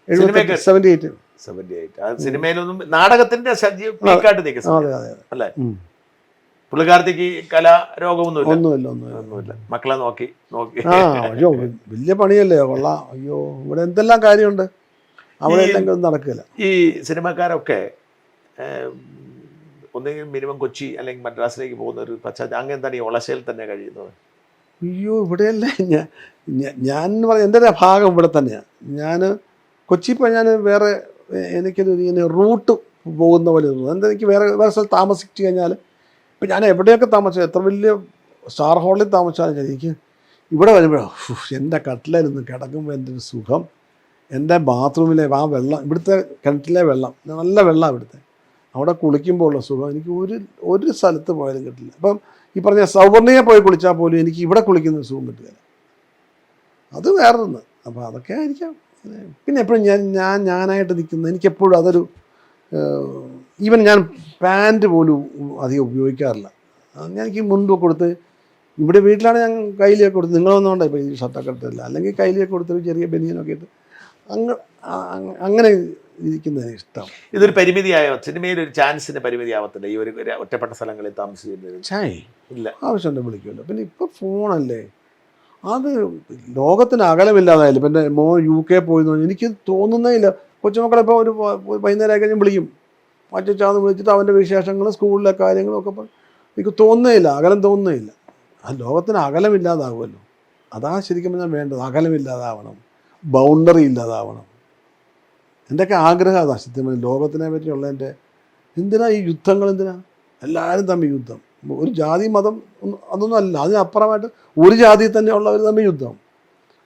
78 സിനിമയിലൊന്നും നാടകത്തിന്റെ അല്ലേ? പുള്ളിക്കാരത്തേക്ക് കലാരോഗമൊന്നുമില്ല. മക്കളെ നോക്കി അയ്യോ വലിയ പണിയല്ലേ, കൊള്ളാം. അയ്യോ ഇവിടെ എന്തെല്ലാം കാര്യമുണ്ട്, അവിടെ എല്ലാം നടക്കില്ല. ഈ സിനിമക്കാരൊക്കെ ഒന്നെങ്കിൽ മിനിമം കൊച്ചി അല്ലെങ്കിൽ മദ്രാസിലേക്ക് പോകുന്ന ഒരു പശ്ചാത്തലം, അങ്ങനെ തന്നെ ഈ ഒളശയിൽ തന്നെ കഴിയുന്നത്. അയ്യോ ഇവിടെയല്ലേ ഞാൻ എൻ്റെ ഒരു ഭാഗം ഇവിടെ തന്നെയാണ്. ഞാൻ കൊച്ചി ഇപ്പോൾ ഞാൻ വേറെ എനിക്കൊരു ഇങ്ങനെ റൂട്ട് പോകുന്ന പോലെ തോന്നുന്നു. എന്താ എനിക്ക് വേറെ സ്ഥലത്ത് താമസിച്ച് കഴിഞ്ഞാൽ ഇപ്പം ഞാൻ എവിടെയൊക്കെ താമസിച്ചു, എത്ര വലിയ സ്റ്റാർ ഹോളിൽ താമസിച്ചാലും എനിക്ക് ഇവിടെ വരുമ്പോഴോ എൻ്റെ കട്ടിലിരുന്ന് കിടക്കുമ്പോൾ എൻ്റെ ഒരു സുഖം, എൻ്റെ ബാത്റൂമിലെ ആ വെള്ളം, ഇവിടുത്തെ കിണറ്റിലെ വെള്ളം നല്ല വെള്ളം ഇവിടുത്തെ, അവിടെ കുളിക്കുമ്പോൾ ഉള്ള സുഖം എനിക്ക് ഒരു സ്ഥലത്ത് പോയാലും കിട്ടില്ല. അപ്പം ഈ പറഞ്ഞ സൗവർണിയെ പോയി കുളിച്ചാൽ പോലും എനിക്ക് ഇവിടെ കുളിക്കുന്ന സുഖം കിട്ടുകയില്ല. അത് വേറൊന്ന്. അപ്പോൾ അതൊക്കെ ആയിരിക്കാം. പിന്നെ എപ്പോഴും ഞാനായിട്ട് നിൽക്കുന്നത്, എനിക്കെപ്പോഴും അതൊരു ഈവൻ ഞാൻ പാൻറ്റ് പോലും അധികം ഉപയോഗിക്കാറില്ല. എനിക്ക് മുൻപ് കൊടുത്ത് ഇവിടെ വീട്ടിലാണ് ഞാൻ കയ്യിലൊക്കെ കൊടുത്ത്, നിങ്ങളൊന്നുകൊണ്ടോ ഇപ്പോൾ ഈ ഷർട്ടൊക്കെ ഇട്ടില്ല, അല്ലെങ്കിൽ കയ്യിലൊക്കെ കൊടുത്ത് ചെറിയ ബനിയനൊക്കെ ഇട്ട് അങ്ങനെ ഇരിക്കുന്നതിന് ഇഷ്ടം. ഇതൊരു പരിമിതിയായോ? സിനിമയിൽ ഒരു ചാൻസിന് പരിമിതി ആവത്തില്ല ഈ ഒരു ഒറ്റപ്പെട്ട സ്ഥലങ്ങളിൽ താമസിക്കുന്നത്? ഇല്ല, ആവശ്യമുണ്ട് വിളിക്കുമല്ലോ. പിന്നെ ഇപ്പോൾ ഫോണല്ലേ, അത് ലോകത്തിന് അകലമില്ലാതായാലും. പിന്നെ മോൻ UK പോയി എനിക്ക് തോന്നുന്നേ ഇല്ല. കൊച്ചുമക്കളെ ഇപ്പോൾ ഒരു വൈകുന്നേരം കഴിഞ്ഞ് വിളിക്കും, മച്ചാന്ന് വിളിച്ചിട്ട് അവൻ്റെ വിശേഷങ്ങളും സ്കൂളിലെ കാര്യങ്ങളും ഒക്കെ എനിക്ക് തോന്നുന്നേയില്ല, അകലം തോന്നുന്നേയില്ല. ആ ലോകത്തിന് അകലമില്ലാതാവുമല്ലോ, അതാ ശരിക്കും ഞാൻ വേണ്ടത്. അകലമില്ലാതാവണം, ബൗണ്ടറി ഇല്ലാതാവണം. എൻ്റെയൊക്കെ ആഗ്രഹം അതാ സത്യമായി. ലോകത്തിനെ പറ്റിയുള്ള എൻ്റെ എന്തിനാ ഈ യുദ്ധങ്ങൾ, എന്തിനാ എല്ലാവരും തമ്മിൽ യുദ്ധം? ഒരു ജാതി മതം അതൊന്നും അല്ല, അതിനപ്പുറമായിട്ട് ഒരു ജാതിയിൽ തന്നെയുള്ളവർ തമ്മിൽ യുദ്ധം,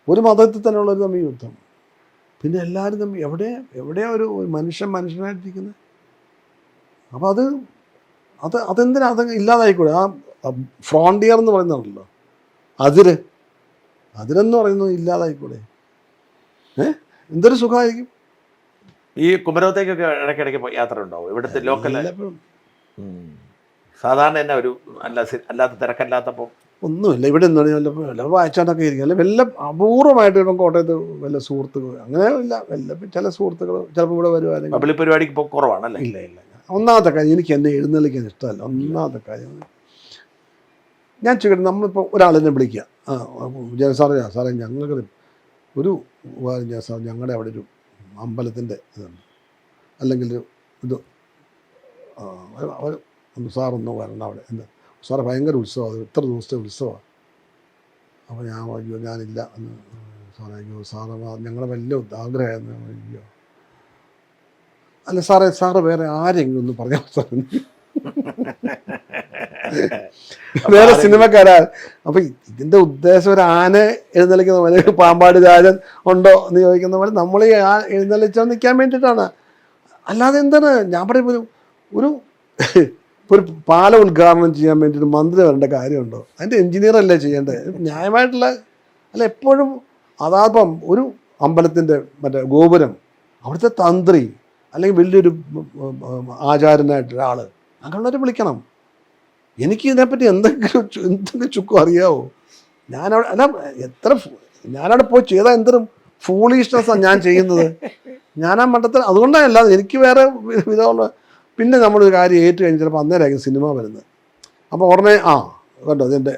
ഒരു മതത്തിൽ തന്നെയുള്ളവർ തമ്മിൽ യുദ്ധം. പിന്നെ എല്ലാവരും തമ്മിൽ എവിടെയാ ഒരു മനുഷ്യനായിട്ടിരിക്കുന്നത്? അപ്പോൾ അതെന്തിനാ അത് ഇല്ലാതായിക്കൂടെ? ആ ഫ്രോണ്ടിയർ എന്ന് പറയുന്നുണ്ടല്ലോ, അതിരെന്ന് പറയുന്നത് ഇല്ലാതായിക്കൂടെ? എന്തൊരു സുഖമായിരിക്കും. ഈ കുമരകത്തേക്കൊക്കെ ഇടയ്ക്കിടയ്ക്ക് യാത്ര ഉണ്ടാവും ഇവിടുത്തെ ലോക്കൽ? സാധാരണ തന്നെ ഒരു അല്ലാത്ത തിരക്കല്ലാത്തപ്പോൾ ഒന്നുമില്ല. ഇവിടെ വല്ല വായിച്ചാണ്ടൊക്കെ ഇരിക്കും, അല്ലെ വല്ല അപൂർവമായിട്ട് ഇപ്പം കോട്ടയത്ത് വല്ല സുഹൃത്തുക്കൾ, അങ്ങനെ ഇല്ല, വല്ല ചില സുഹൃത്തുക്കൾ ചിലപ്പോൾ ഇവിടെ വരുവാണെങ്കിൽ. പബ്ലിക് പരിപാടിക്ക് ഇപ്പോൾ കുറവാണല്ലേ? ഇല്ല. ഒന്നാമത്തെ കാര്യം, എനിക്ക് എന്നെ എഴുന്നള്ളിക്കാൻ ഇഷ്ടമല്ല. ഒന്നാമത്തെ കാര്യം ഞാൻ ചോദിക്കട്ടെ, നമ്മളിപ്പോൾ ഒരാളെന്നെ വിളിക്കുക, സാറേ ഞങ്ങൾക്ക് ഒരു സാർ ഞങ്ങളുടെ അവിടെ ഒരു അമ്പലത്തിൻ്റെ ഇതുണ്ട്, അല്ലെങ്കിൽ ഇത് സാറൊന്ന് വരണം അവിടെ, എന്താ സാറേ ഭയങ്കര ഉത്സവമാണ്, ഇത്ര ദിവസത്തെ ഉത്സവമാണ്. അപ്പോൾ ഞാനില്ല എന്ന് സാറേ ഞങ്ങളുടെ വലിയ ആഗ്രഹമായിരുന്നു. അയ്യോ അല്ല സാറ് വേറെ ആരെങ്കിലും ഒന്ന് പറയാൻ സാർ, വേറെ സിനിമക്കാരാ. അപ്പം ഇതിൻ്റെ ഉദ്ദേശം ഒരു ആന എഴുന്നള്ളിക്കുന്ന പോലെ, പാമ്പാടി രാജൻ ഉണ്ടോ എന്ന് ചോദിക്കുന്ന പോലെ നമ്മൾ ഈ എഴുന്നള്ളിച്ചാൽ നിൽക്കാൻ വേണ്ടിയിട്ടാണ്. അല്ലാതെ എന്താണ് ഞാൻ പറയുമ്പോൾ ഒരു പാലം ഉദ്ഘാടനം ചെയ്യാൻ വേണ്ടിയിട്ട് മന്ത്രി വരേണ്ട കാര്യമുണ്ടോ? അതിൻ്റെ എഞ്ചിനീയറല്ലേ ചെയ്യേണ്ടത്? ന്യായമായിട്ടുള്ള അല്ല. എപ്പോഴും അതാപ്പം ഒരു അമ്പലത്തിൻ്റെ മറ്റേ ഗോപുരം, അവിടുത്തെ തന്ത്രി അല്ലെങ്കിൽ വലിയൊരു ആചാരനായിട്ടൊരാൾ, അങ്ങനെയുള്ളവരെ വിളിക്കണം. എനിക്ക് ഇതിനെപ്പറ്റി എന്തെങ്കിലും ചുക്കും അറിയാവോ? ഞാനവിടെ പോയി ചെയ്താൽ എന്തൊരു ഫൂളിഷ്നെസ്സാണ് ഞാൻ ചെയ്യുന്നത്. ഞാനാ മണ്ടത്തിൽ, അതുകൊണ്ടാണ്. അല്ലാതെ എനിക്ക് വേറെ വിധമുള്ള. പിന്നെ നമ്മളൊരു കാര്യം ഏറ്റു കഴിഞ്ഞ് ചിലപ്പോൾ അന്നേരമായിരിക്കും സിനിമ വരുന്നത്. അപ്പോൾ ഉടനെ കേട്ടോ ഇതിൻ്റെ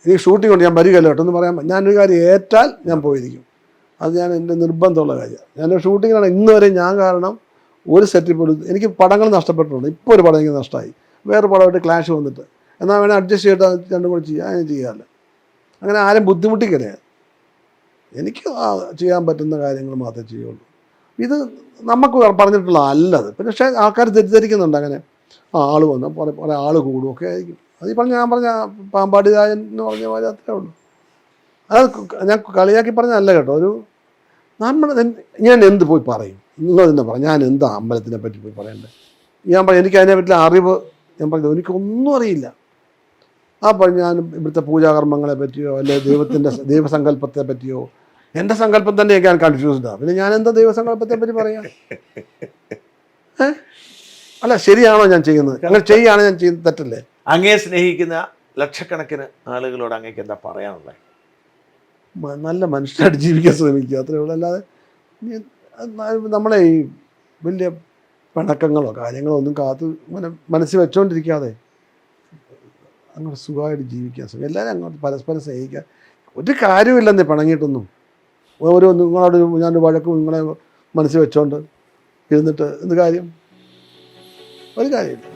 ഈ ഷൂട്ടിംഗ് കൊണ്ട് ഞാൻ വരികയല്ലോ കേട്ടോ എന്ന് പറയാൻ, ഞാനൊരു കാര്യം ഏറ്റാൽ ഞാൻ പോയിരിക്കും. അത് എൻ്റെ നിർബന്ധമുള്ള കാര്യമാണ്. ഞാനൊരു ഷൂട്ടിങ്ങിനാണ് ഇന്ന് വരെ ഞാൻ കാരണം ഒരു സെറ്റിൽ പോലും എനിക്ക് പടങ്ങൾ നഷ്ടപ്പെട്ടിട്ടുണ്ട്. ഇപ്പോൾ ഒരു പടം എനിക്ക് നഷ്ടമായി, വേറെ പടമായിട്ട് ക്ലാഷ് വന്നിട്ട്. എന്നാൽ വേണേൽ അഡ്ജസ്റ്റ് ചെയ്തിട്ട് രണ്ടും കൂടി ചെയ്യാൻ ചെയ്യാറില്ല. അങ്ങനെ ആരും ബുദ്ധിമുട്ടിക്കരുത്. എനിക്ക് ചെയ്യാൻ പറ്റുന്ന കാര്യങ്ങൾ മാത്രമേ ചെയ്യുള്ളൂ. ഇത് നമുക്ക് പറഞ്ഞിട്ടുള്ള അല്ലത്. പക്ഷേ ആൾക്കാർ തെറ്റിദ്ധരിക്കുന്നുണ്ട്. അങ്ങനെ ആൾ വന്ന് കുറേ ആൾ കൂടുമൊക്കെ ആയിരിക്കും. അത് ഞാൻ പറഞ്ഞ പാമ്പാടി രാജൻ എന്ന് പറഞ്ഞ പോലെ അത്രേ ഉള്ളൂ. അത് ഞാൻ കളിയാക്കി പറഞ്ഞതല്ല കേട്ടോ. ഞാൻ എന്ത് പോയി പറയും? നിങ്ങൾ തന്നെ പറ, ഞാൻ എന്താ അമ്പലത്തിനെ പറ്റി പോയി പറയേണ്ടത്? ഞാൻ പറയും എനിക്ക് അതിനെ പറ്റിയ അറിവ് ഞാൻ പറഞ്ഞു എനിക്കൊന്നും അറിയില്ല. അപ്പോൾ ഞാൻ ഇവിടുത്തെ പൂജാകർമ്മങ്ങളെ പറ്റിയോ അല്ലെ ദൈവസങ്കല്പത്തെ പറ്റിയോ, എൻ്റെ സങ്കല്പം തന്നെ ഞാൻ കൺഫ്യൂസ്ഡാണ്. പിന്നെ ഞാൻ എന്താ ദൈവസങ്കല്പത്തെ പറ്റി പറയാം? അല്ല, ശരിയാണോ ഞാൻ ചെയ്യുന്നത്? അങ്ങനെ ചെയ്യുകയാണ് ഞാൻ ചെയ്യുന്നത് തെറ്റല്ലേ? അങ്ങയെ സ്നേഹിക്കുന്ന ലക്ഷക്കണക്കിന് ആളുകളോട് അങ്ങേക്ക് എന്താ പറയാനുള്ളത്? നല്ല മനുഷ്യരായിട്ട് ജീവിക്കാൻ ശ്രമിക്കുക, അത്രേ ഉള്ളൂ. അല്ലാതെ നമ്മളെ ഈ വലിയ പിണക്കങ്ങളോ കാര്യങ്ങളോ ഒന്നും മനസ്സിൽ വെച്ചോണ്ടിരിക്കാതെ അങ്ങനെ സുഖമായിട്ട് ജീവിക്കാൻ ശ്രമിക്കുക. എല്ലാവരും അങ്ങോട്ട് പരസ്പരം സ്നേഹിക്കുക. ഒരു കാര്യമില്ലെന്നേ പിണങ്ങിയിട്ടൊന്നും. നിങ്ങളോട് ഞാനൊരു വഴക്കും നിങ്ങളെ മനസ്സിൽ വെച്ചോണ്ട് ഇരുന്നിട്ട് എന്ത് കാര്യം? ഒരു കാര്യമില്ല.